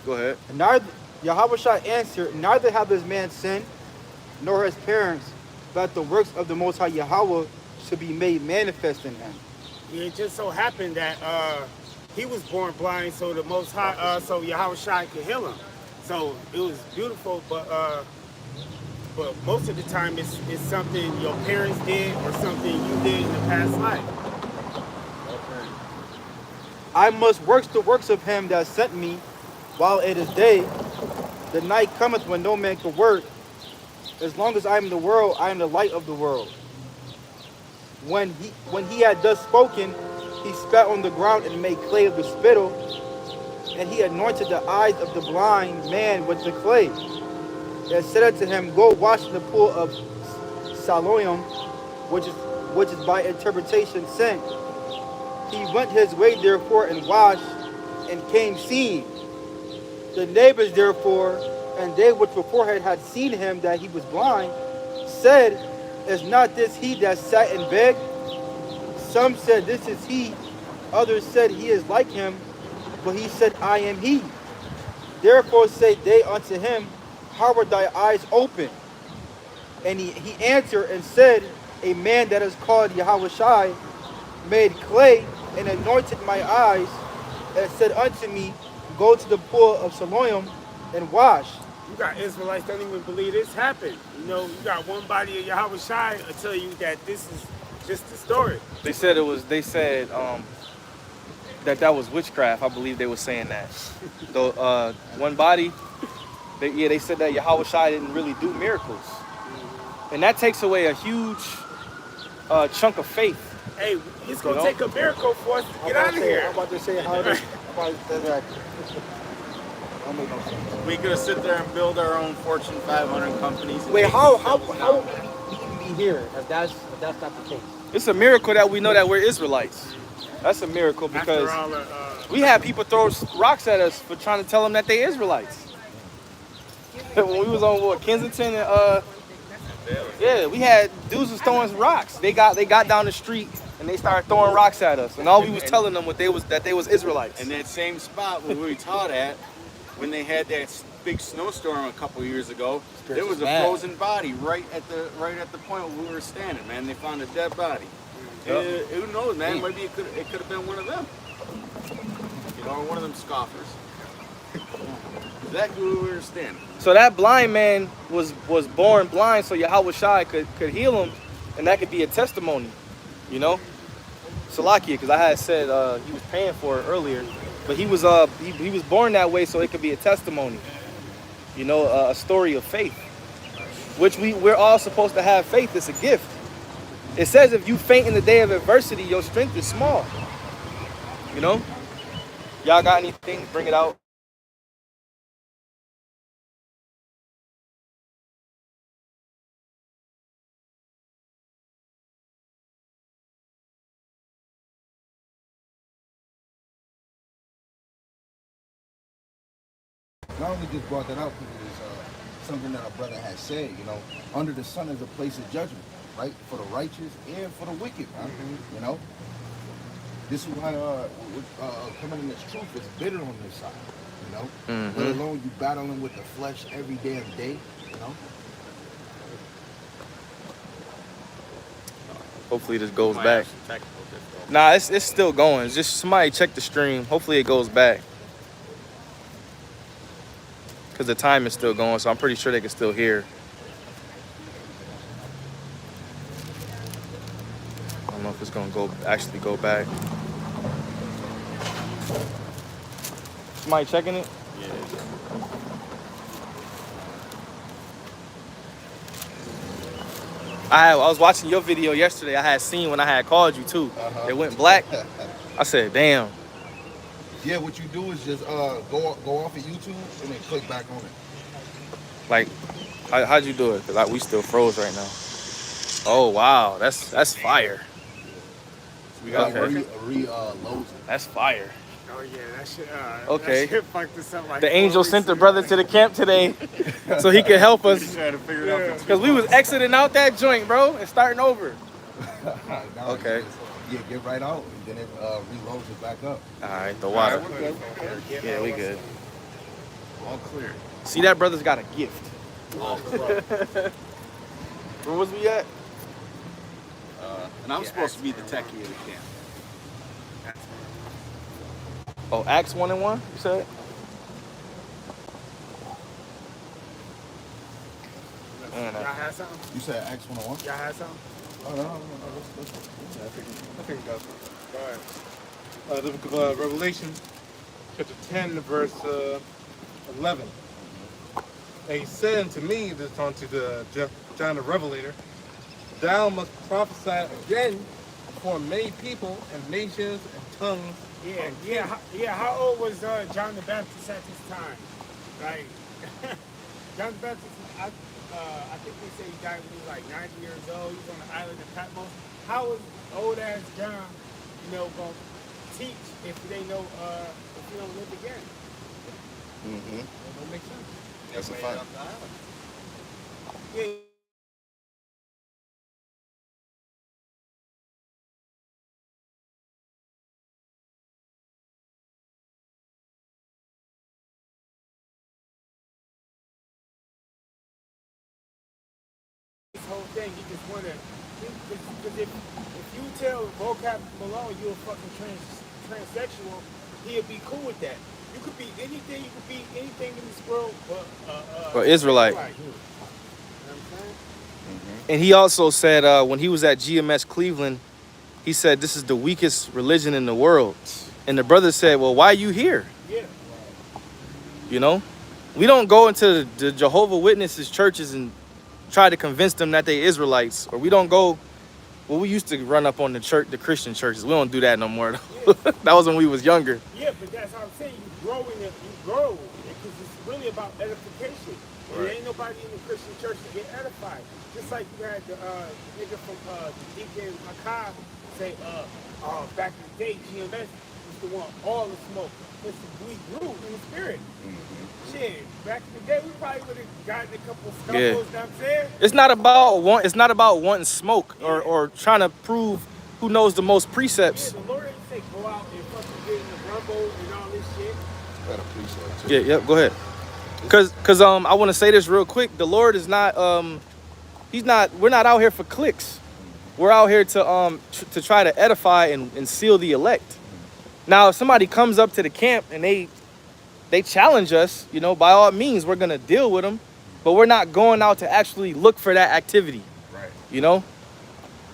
Go ahead. And neither, Yahweh Shai answered, neither have this man sinned, nor his parents, that the works of the Most High Yahweh should be made manifest in him. Yeah, it just so happened that he was born blind, so the Most High, so Yahweh Shai could heal him. So it was beautiful, but most of the time it's something your parents did or something you did in the past life. I must work the works of him that sent me while it is day. The night cometh when no man can work. As long as I am in the world, I am the light of the world. When he had thus spoken, he spat on the ground and made clay of the spittle, and he anointed the eyes of the blind man with the clay, and said unto him, Go wash in the pool of Siloam, which is by interpretation sent. He went his way therefore and washed, and came seeing. The neighbors therefore, and they which beforehand had seen him that he was blind, said, Is not this he that sat and begged? Some said, This is he. Others said, He is like him. But he said, I am he. Therefore say they unto him, How were thy eyes open? And he answered and said, A man that is called Yahushai made clay and anointed my eyes, and said unto me, Go to the pool of Siloam and wash. You got Israelites don't even believe this happened. You know, you got one body of Yahweh Shai to tell you that this is just the story. They said that was witchcraft. I believe they were saying that. The one body, they said that Yahweh Shai didn't really do miracles. And that takes away a huge chunk of faith. Hey, it's gonna take a miracle for us to get out of here. I'm about to say how this. Don't make no sense. We could sit there and build our own Fortune 500 companies. and Wait, take how these bills would out. we even be here if that's not the case? It's a miracle that we know that we're Israelites. That's a miracle because After all, we had people throw rocks at us for trying to tell them that they Israelites. When we was on Kensington and yeah, we had dudes was throwing rocks. They got down the street and they started throwing rocks at us, and all we was telling them that they was Israelites. And that same spot where we taught at, when they had that big snowstorm a couple years ago, there was a frozen body right at the point where we were standing. Man, they found a dead body. Who knows, man? Maybe it could have been one of them. You know, one of them scoffers. Exactly where we were standing. So that blind man was born blind, so Yahweh Shai could heal him, and that could be a testimony, you know. Salakia, because I had said he was paying for it earlier, but he was born that way, so it could be a testimony, you know, a story of faith, which we're all supposed to have faith. It's a gift. It says if you faint in the day of adversity, your strength is small. You know? Y'all got anything? Bring it out. Not only just brought that out because it's something that our brother has said, you know, under the sun is a place of judgment, right? For the righteous and for the wicked, man. You know? This is why coming in this truth is bitter on this side, you know? Let alone you battling with the flesh every damn day, you know? Hopefully this goes back. Nah, it's still going. Just somebody check the stream. Hopefully it goes back. Because the time is still going, so I'm pretty sure they can still hear. I don't know if it's going to actually go back. Somebody checking it? Yeah. I was watching your video yesterday. I had seen when I had called you too. It went black. I said, damn. Yeah, what you do is just go off of YouTube and then click back on it. Like, how'd you do it? Cause we still froze right now. Oh wow, that's fire. We got Okay. reload. That's fire. oh yeah, that shit. Okay. That shit fucked us up like The 4 angel weeks sent the ago. brother to the camp today so he could help us. Trying to figure it out. Yeah. Cause we was exiting out that joint, bro, and starting over. Now, Okay. Yeah, get right out and then it reloads it back up. All right, the water. We're good. Yeah, we good. All clear. See, that brother's got a gift. All clear. Where was we at? And I'm supposed to be the techie of the camp. Oh, Acts 1:1, you said? had something? You said Acts 101? Y'all had something? Oh, no. Let's I think we got some. All right. The book of Revelation, chapter 10, verse 11. And he said unto me, this is unto the John the Revelator, thou must prophesy again before many people and nations and tongues. How old was John the Baptist at this time? Like, John the Baptist, I think they say he died when he was like 90 years old. He was on the island of Patmos. How was old ass John, going to teach if they know if he don't live again? Mm-hmm. That don't make sense. That's a fact. Yeah. This whole thing, he just wanna, because if you tell Vocab Malone you're a fucking transsexual, he'd be cool with that. You could be anything, you could be anything in this world, but Israelite. You know what I'm saying? And he also said when he was at GMS Cleveland, he said this is the weakest religion in the world. And the brother said, well, why are you here? Yeah. You know, we don't go into the Jehovah Witnesses churches and try to convince them that they Israelites, or we don't go. Well, we used to run up on the Christian churches. We don't do that no more. Yeah. That was when we was younger. Yeah, but that's how I'm saying. You grow in it. You grow because it's really about edification. There ain't nobody in the Christian church to get edified. Just like you had the nigga from the Deacon Makai say, back in the day, GMS used to want all the smoke. Listen, we grew in the spirit. Shit, back in the day, we probably would have gotten a couple of stumbles. Yeah. You know what I'm saying? It's not about wanting smoke or trying to prove who knows the most Yeah, precepts. the Lord didn't say go out and fucking get in the rumble and all this shit. Better appreciate it. Yeah, go ahead. Cause I want to say this real quick. The Lord is not we're not out here for clicks. We're out here to try to edify and seal the elect. Now, if somebody comes up to the camp and they challenge us, by all means, we're gonna deal with them, but we're not going out to actually look for that activity. Right.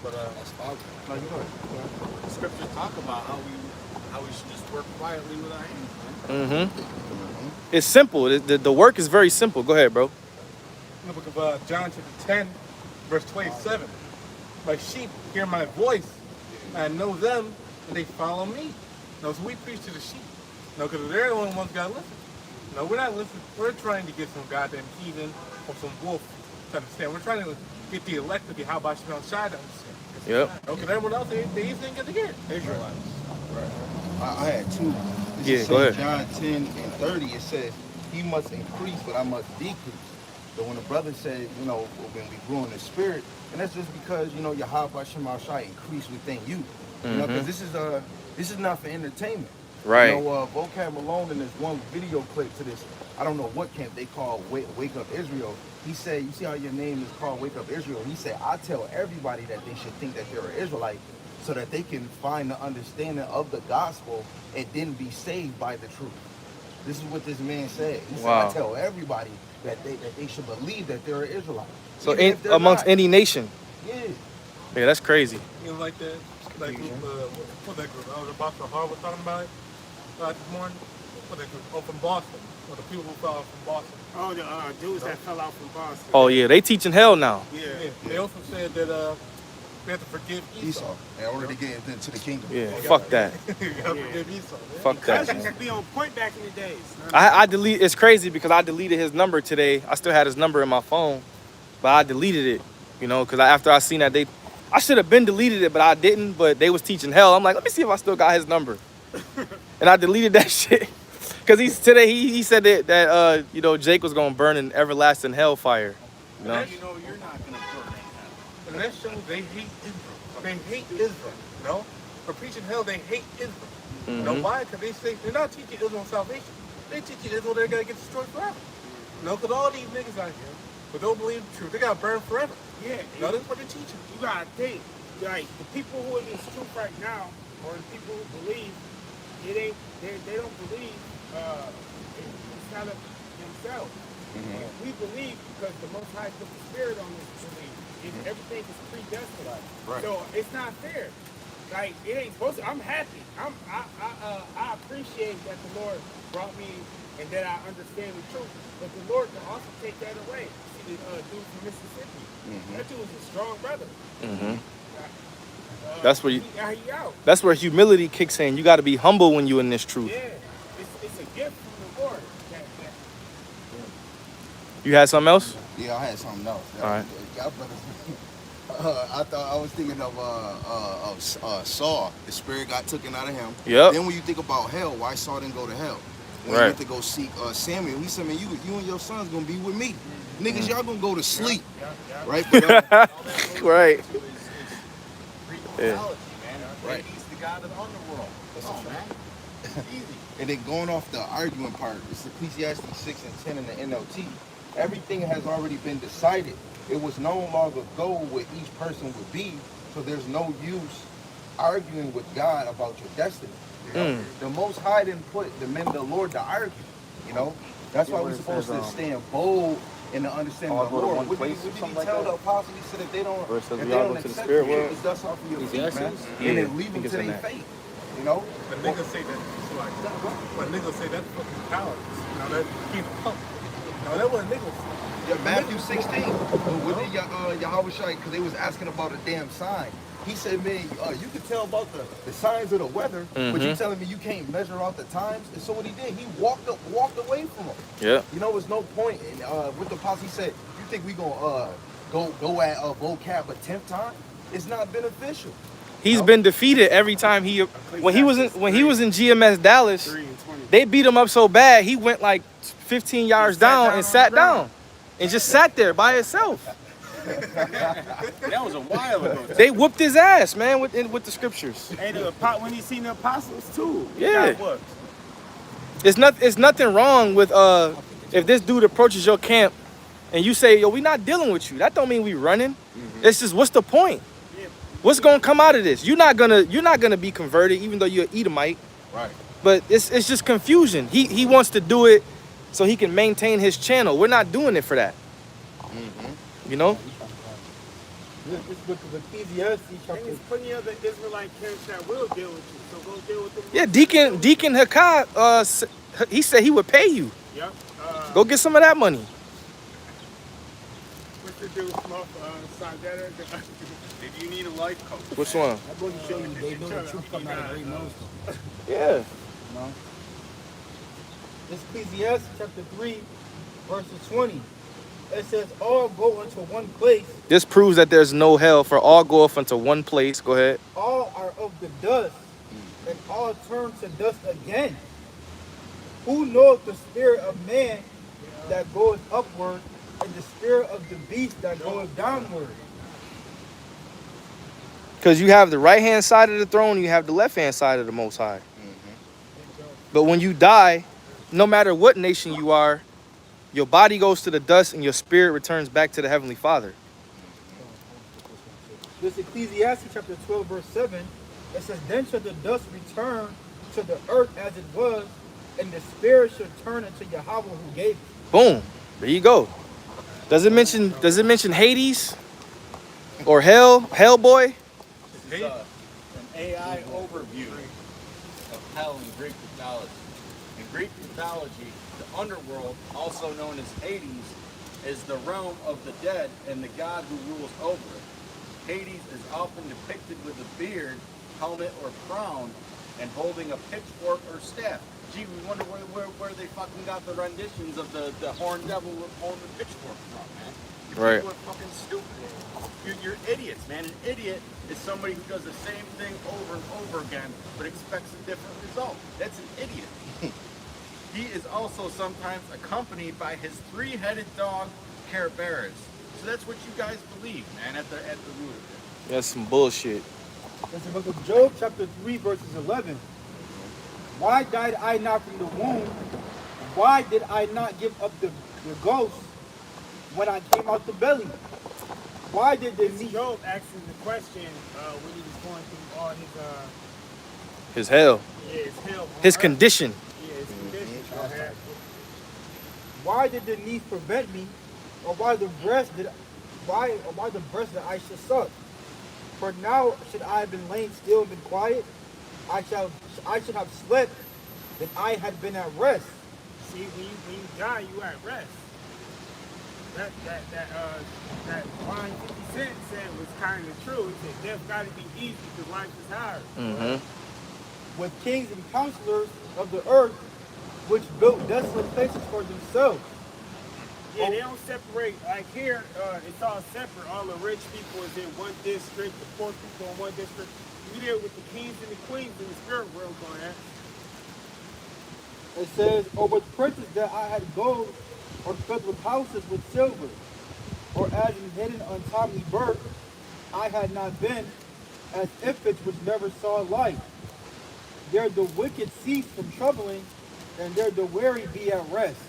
But That's powerful. No, you go ahead. The scriptures talk about how we should just work quietly with our hands, man. It's simple. The work is very simple. Go ahead, bro. in the book of John chapter 10, verse 27. My sheep hear my voice, and I know them, and they follow me. No, so we preach to the sheep. No, because they're the only ones got to listen. No, we're not listening. We're trying to get some goddamn heathen or some wolf to understand. We're trying to get the elect to be how about you on side to understand. Yep. Okay, everyone else, they didn't get to get it. Israelites. Right. I had two. This Yeah, is go St. ahead. John 10 and 30, it says, he must increase, but I must decrease. So when the brother said, when we grow in the spirit, and that's just because, Yahweh Shema Shai increase within you. Because this is not for entertainment. Right. Vocab Malone in this one video clip to this, I don't know what camp they call Wake Up Israel. He said, you see how your name is called Wake Up Israel? He said, I tell everybody that they should think that they're an Israelite so that they can find the understanding of the gospel and then be saved by the truth. This is what this man said. He said, Wow. I tell everybody that they should believe that they're an Israelite. So Even if they're amongst not. any nation. Yeah. Yeah, that's crazy. You know, like that, like what that group? I was about to Harvard talking about it this morning. What that group? Oh, from Boston. Or the people who fell out from Boston. Oh, the dudes that fell out from Boston. Oh yeah, they teaching hell now. Yeah. They also said that we have to forgive Esau. Esau. In order to get into the kingdom. Yeah, fuck that. You gotta forgive Esau. Man. Fuck Cuz that. used to be on point back in the days. I delete. It's crazy because I deleted his number today. I still had his number in my phone, but I deleted it. Because after I seen that I should have been deleted it, but I didn't. But they was teaching hell. I'm like, let me see if I still got his number, and I deleted that shit. Cause he said that Jake was gonna burn in everlasting hellfire. You're not gonna burn in hell. And that shows they hate Israel. They hate Israel. For preaching hell, they hate Israel. Why? Because they say they're not teaching Israel salvation. They teaching Israel they're gonna get destroyed forever. Because all these niggas out here, but don't believe the truth, they gotta burn forever. Yeah. That's what they're teaching. You gotta think, like the people who are in this truth right now, or the people who believe, they don't believe it's not up to themselves. We believe because the Most High put the Spirit on us to believe. Everything is predestined. Right. So it's not fair. Like it ain't supposed to. I'm happy. I appreciate that the Lord brought me and that I understand the truth. But the Lord can also take that away. See the dude from Mississippi. That dude was a strong brother. That's where you. He out. That's where humility kicks in. You got to be humble when you're in this truth. Yeah, it's a gift from the Lord. You had something else? Yeah, I had something else. All right. Y'all brothers- I was thinking of Saul. The spirit got taken out of him. Yep. Then when you think about hell, why Saul didn't go to hell? When Right. he went to go seek Samuel, he said, "Man, you and your son's gonna be with me. Niggas, y'all gonna go to sleep, right?" But, Right. Greek Yeah. mythology, man. Right. He's the god of the underworld. Come on, man. It's easy. And then going off the arguing part, it's Ecclesiastes 6 and 10 in the NLT. Everything has already been decided. It was known long ago what each person would be, so there's no use arguing with God about your destiny. The Most High didn't put the men of the Lord to argue, you know? That's why we're supposed to stand bold in the understanding of the Lord. What did he tell the apostles? He said if they don't, Where it says if we they all don't go to the accept spirit you, world. it's dust off of your feet, man. Ecclesiastes? And Yeah, then leave I them think to it's in their that. fate, you know? But niggas say that, it's like, but niggas say that's fucking cowardice. You know, that keep up. No, that wasn't niggas. Yeah, Matthew 16. What did Yahweh Shai, because they was asking about a damn sign. He said, man, you can tell about the signs of the weather, but you telling me you can't measure out the times? And so what he did, he walked away from them. Yeah. You know, there's no point. And with the posse, he said, you think we gonna go at vocab a 10th time? It's not beneficial. He's been defeated every time when he was in GMS Dallas. 3 and 20. They beat him up so bad he went like 15 yards down and sat down and just sat there by himself. That was a while ago. They whooped his ass, man, with the scriptures. And when he seen the apostles too. he Yeah. got whooped. It's nothing wrong with if this dude approaches your camp and you say, yo, we not dealing with you. That don't mean we running. It's just, what's the point? Yeah. What's gonna come out of this? You're not gonna be converted, even though you're an Edomite. Right. But it's just confusion. He wants to do it so he can maintain his channel. We're not doing it for that. You know? This book of Ecclesiastes, And chapter there's plenty of other Israelite camps that will deal with you. So go deal with them. Yeah, Deacon Hakai, he said he would pay you. Yep. Go get some of that money. What's the dude from Sandetta? If you need a life coach. Which one? I'm going to show you they know the truth coming out of great nose. Yeah. This Ecclesiastes chapter 3, verses 20. It says, all go into one place, This proves that there's no hell, for all go off into one place. Go ahead. all are of the dust, and all turn to dust again. Who knoweth the spirit of man that goeth upward, and the spirit of the beast that goeth downward? Because you have the right-hand side of the throne, you have the left-hand side of the Most High. But when you die, no matter what nation you are, your body goes to the dust and your spirit returns back to the Heavenly Father. This Ecclesiastes chapter 12, verse 7, it says, then shall the dust return to the earth as it was, and the spirit shall turn into Yahweh who gave it. Boom. There you go. Does it mention Hades? Or Hellboy? An AI overview of hell in Greek mythology. In Greek mythology, the underworld, also known as Hades, is the realm of the dead and the god who rules over it. Hades is often depicted with a beard, helmet, or crown, and holding a pitchfork or staff. Gee, we wonder where they fucking got the renditions of the horned devil with holding a pitchfork from, man. You Right. people are fucking stupid. You're idiots, man. An idiot is somebody who does the same thing over and over again, but expects a different result. That's an idiot. He is also sometimes accompanied by his three-headed dog, Kerberos. So that's what you guys believe, man, at the root of it. That's some bullshit. It's the book of Job chapter 3, verses 11. Why died I not from the womb? Why did I not give up the ghost when I came out the belly? Why did they meet? Job asking the question when he was going through all His hell. his hell. on His earth. condition. Yeah, his condition. Why did the knees prevent me, or why the breast that I should suck? For now should I have been lain still and been quiet. I should have slept, that I had been at rest. See, when you die, you at rest. That line 50 Cent said was kind of true. He said, death got to be easy because life is hard. Mm-hmm. With kings and counselors of the earth, which built desolate places for themselves. Yeah, they don't separate. Like here, it's all separate. All the rich people is in one district, the poor people in one district. You deal with the kings and the queens in the spirit world going at. It says, or with princes that I had gold, or filled with houses with silver, or as in hidden untimely birth, I had not been, as infants which never saw light. There the wicked cease from troubling, and there the weary be at rest.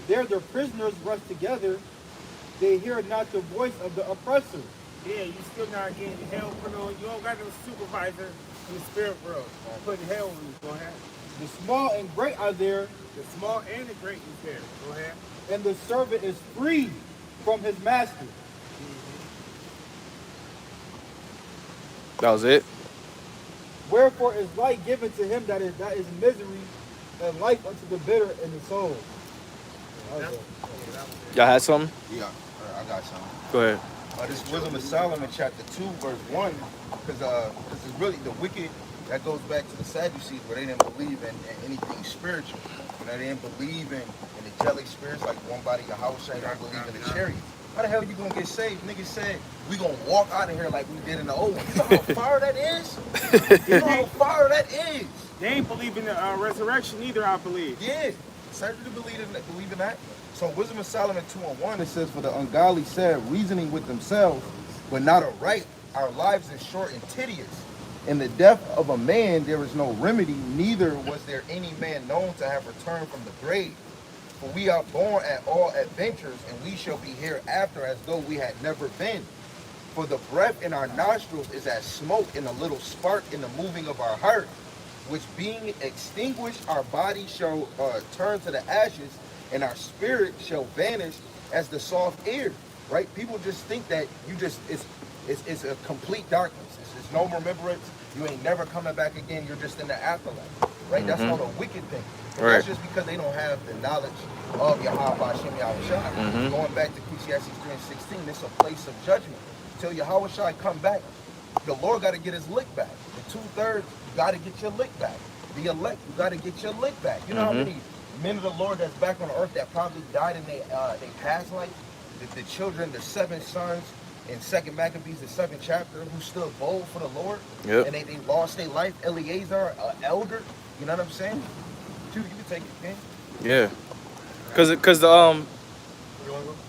There the prisoners rest together, they hear not the voice of the oppressor. Yeah, you still not getting hell put on. You don't got no supervisor in the spirit world putting hell on you. Go ahead. The small and great are there, The small and the great is there. Go ahead. and the servant is free from his master. That was it. Wherefore is light given to him that is misery, and life unto the bitter in the soul. Y'all had something? Yeah, I got something. Go ahead. This Wisdom of Solomon, chapter 2, verse 1, because it's really the wicked. That goes back to the Sadducees, where they didn't believe in anything spiritual. You know, they didn't believe in the jelly spirits, like one body of house, they don't believe in the chariots. How the hell you gonna get saved? Niggas said, we gonna walk out of here like we did in the old one. You know how fire that is? You know how fire that is? They ain't believe in the resurrection either, I believe. Yeah, certainly believe in that. So Wisdom of Solomon 2:1, it says, for the ungodly said, reasoning with themselves, but not aright. Our lives is short and tedious. In the death of a man there is no remedy, neither was there any man known to have returned from the grave. For we are born at all adventures, and we shall be hereafter as though we had never been. For the breath in our nostrils is as smoke, and a little spark in the moving of our heart, which being extinguished, our body shall turn to the ashes, and our spirit shall vanish as the soft air. Right? People just think that it's a complete darkness. It's no remembrance. You ain't never coming back again. You're just in the afterlife. Right? That's all the wicked thing. Right. That's just because they don't have the knowledge of Yahweh Hashem Yahushua. Going back to Ecclesiastes 3:16, it's a place of judgment. Till Yahweh Shai come back, the Lord got to get his lick back. The 2/3, you got to get your lick back. The elect, you got to get your lick back. You know how many men of the Lord that's back on earth that probably died in their past life? The children, the 7 sons in 2nd Maccabees, the 7th chapter, who stood bold for the Lord, and they lost their life. Eleazar, elder, you know what I'm saying? You can take it, man. Yeah. Because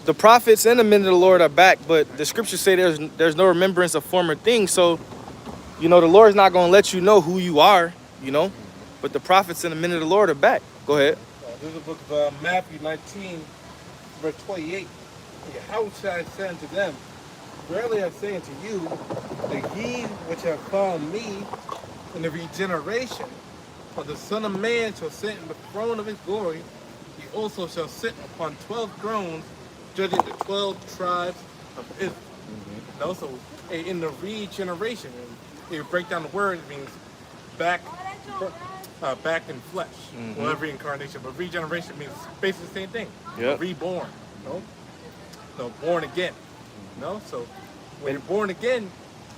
the prophets and the men of the Lord are back, but the scriptures say there's no remembrance of former things. So, you know, the Lord's not going to let you know who you are, you know, but the prophets and the men of the Lord are back. Go ahead. This is the book of Matthew 19, verse 28. How shall I say unto them? Verily I say unto you, that ye which have found me in the regeneration of the Son of Man shall sit in the throne of his glory, he also shall sit upon 12 thrones, judging the 12 tribes of Israel. And also, in the regeneration, if you break down the word, it means back in flesh, well, reincarnation, but regeneration means basically the same thing. Yep. Reborn, no, born again, So when you're born again,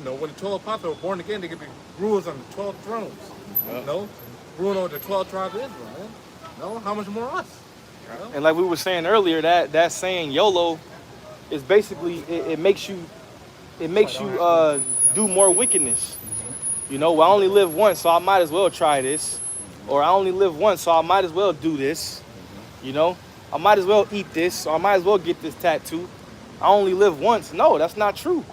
when the 12 apostles were born again, they could be rulers on the 12 thrones, ruling over the 12 tribes of Israel. How much more us? And like we were saying earlier, that saying YOLO is basically it makes you do more wickedness. You know, well, I only live once, so I might as well try this. Or I only live once, so I might as well do this. You know, I might as well eat this, or I might as well get this tattoo. I only live once. No, that's not true.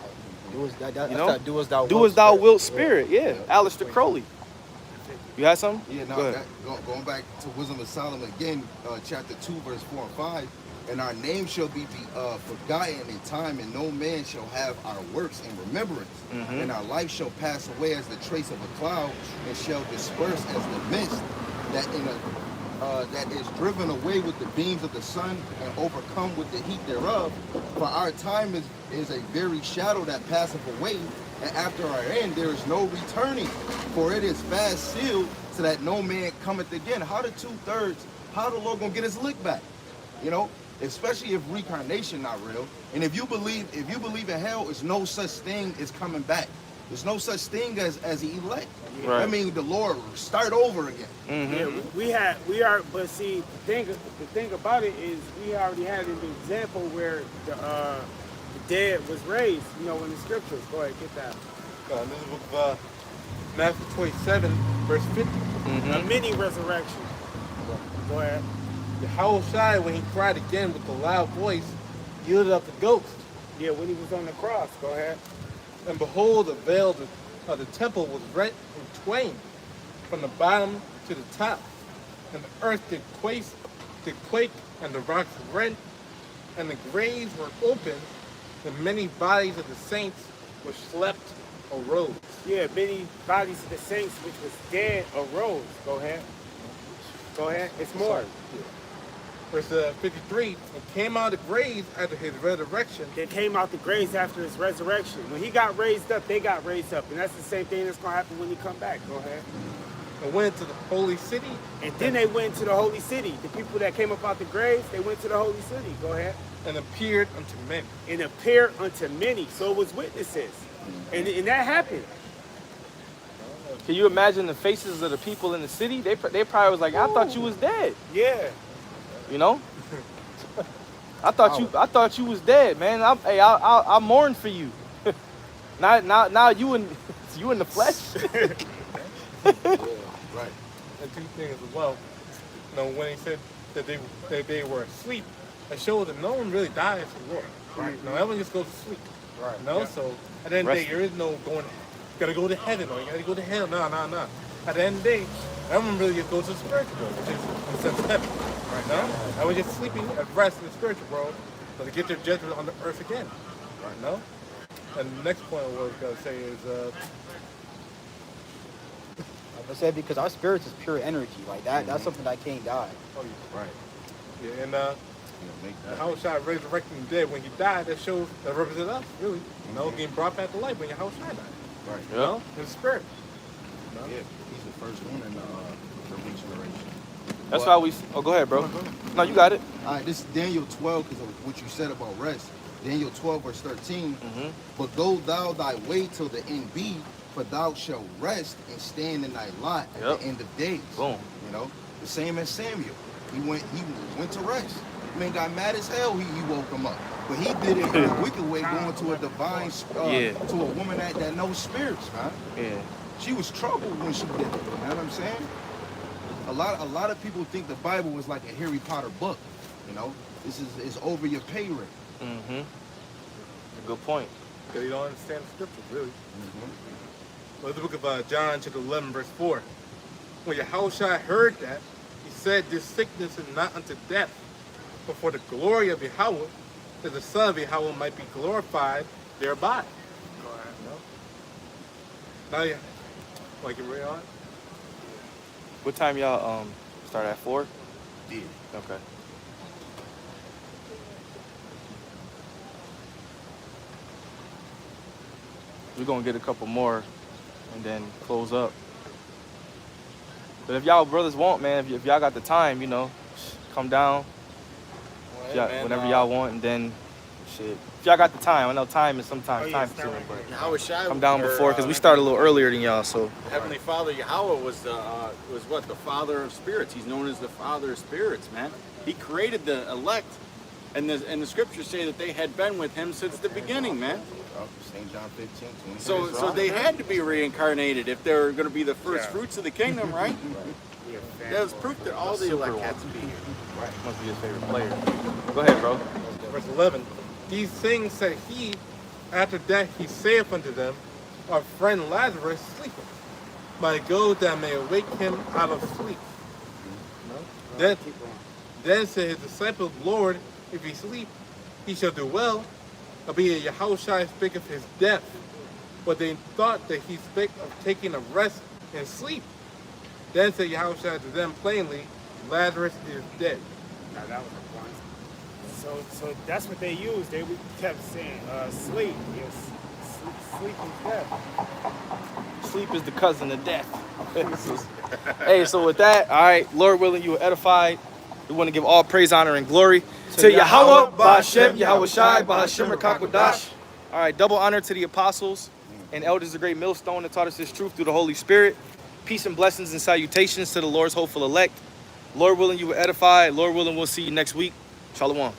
Do as thou wilt spirit. Yeah, Aleister Crowley. You had something? Yeah, Go ahead. Going back to Wisdom of Solomon again, chapter 2, verse 4 and 5. And our name shall be forgotten in time, and no man shall have our works in remembrance. And our life shall pass away as the trace of a cloud, and shall disperse as the mist that in a that is driven away with the beams of the sun and overcome with the heat thereof. For our time is a very shadow that passeth away, and after our end there is no returning, for it is fast sealed, so that no man cometh again. How the 2/3? How the Lord gonna get his lick back? You know, especially if reincarnation not real, and if you believe in hell, there's no such thing as coming back. There's no such thing as elect. Right. I mean, the Lord start over again. Yeah, we are. But see, the thing about it is, we already had an example where the dead was raised. You know, in the scriptures. Go ahead, get that. This is the book of Matthew 27, verse 50. A mini resurrection. Go ahead. Yahushua, when he cried again with a loud voice, yielded up the ghost. Yeah, when he was on the cross. Go ahead. And behold, the veil of the temple was rent in twain, from the bottom to the top. And the earth did quake, and the rocks rent, and the graves were opened, and many bodies of the saints which slept arose. Yeah, many bodies of the saints which was dead arose. Go ahead. Go ahead. It's more. Verse 53, and came out of the graves after his resurrection. They came out the graves after his resurrection. When he got raised up, they got raised up. And that's the same thing that's going to happen when he come back. Go ahead. And went to the holy city. And then they went to the holy city. The people that came up out the graves, they went to the holy city. Go ahead. And appeared unto many. And appeared unto many. So it was witnesses. And that happened. Can you imagine the faces of the people in the city? They probably was like, I thought you was dead. Yeah. You know? I thought you was dead, man. I mourn for you. now you in the flesh. Right. And two things as well. You know, when he said that they were asleep, it showed that no one really dies for the Lord. Right. You know, everyone just goes to sleep. Right. You know, so at the end of the day, there is no going, you gotta go to heaven or you gotta go to hell. No. At the end of the day, everyone really just goes to the spiritual world, which is in the sense of heaven. Right now, I was just sleeping at rest in the spiritual world, but to get their judgment on the earth again. Right now. And the next point I was gonna say is I said because our spirits is pure energy. Like that's something that can't die. Right. yeah, and Make that. how shall resurrecting the dead when he died, that shows that represents us, really. You know, getting brought back to life when your house died. Right. You know, in the spirit. Yeah. He's the first one in the regeneration. That's why we. Oh, go ahead, bro. No, you got it. All right, this is Daniel 12, because of what you said about rest. Daniel 12, verse 13. But go thou thy way till the end be, for thou shalt rest and stand in thy lot at the end of days. Boom. You know, the same as Samuel. He went to rest. Man got mad as hell. He woke him up, but he did it in a wicked way, going to a divine, to a woman that knows spirits, man. Yeah. She was troubled when she did it. You know what I'm saying? A lot of people think the Bible was like a Harry Potter book. You know, it's over your pay rate. Mm-hmm. Good point. Because you don't understand the scriptures, really. Well, the book of John, chapter 11, verse 4. When Yahushua heard that, he said, this sickness is not unto death, but for the glory of Yahweh, that the Son of Yahweh might be glorified thereby. Go ahead. Now, yeah. Want to get ready on? What time y'all start at 4? Yeah. Okay. We're gonna get a couple more and then close up. But if y'all brothers want, man, if y'all got the time, you know, come down whenever y'all want, and then shit. If y'all got the time, I know time is sometimes time consuming, but Yahushua, come down before, because we started a little earlier than y'all, so. Heavenly Father Yahweh was the Father of spirits. He's known as the Father of spirits, man. He created the elect, and the scriptures say that they had been with him since the beginning, man. St. John 15, 20. So they had to be reincarnated if they're going to be the first fruits of the kingdom, right? That was proof that all the elect had to be here. Right. Must be his favorite player. Go ahead, bro. Verse 11. These things said he, after that he saith unto them, our friend Lazarus sleepeth, but I go that I may awake him out of sleep. Then said his disciples, Lord, if he sleep, he shall do well. Albeit Yahushua spake of his death, but they thought that he spake of taking a rest and sleep. Then said Yahushua to them plainly, Lazarus is dead. No, that was a one. So that's what they used. They kept saying sleep. Yes, sleep is death. Sleep is the cousin of death. Hey, so with that, all right, Lord willing, you were edified. We want to give all praise, honor, and glory to Yahweh, Ba'Hashem, Yahweh Shai, Ba'Hashem, Rakakwadash. All right, double honor to the apostles and elders of Great Millstone that taught us this truth through the Holy Spirit. Peace and blessings and salutations to the Lord's hopeful elect. Lord willing, you were edified. Lord willing, we'll see you next week. Shalom.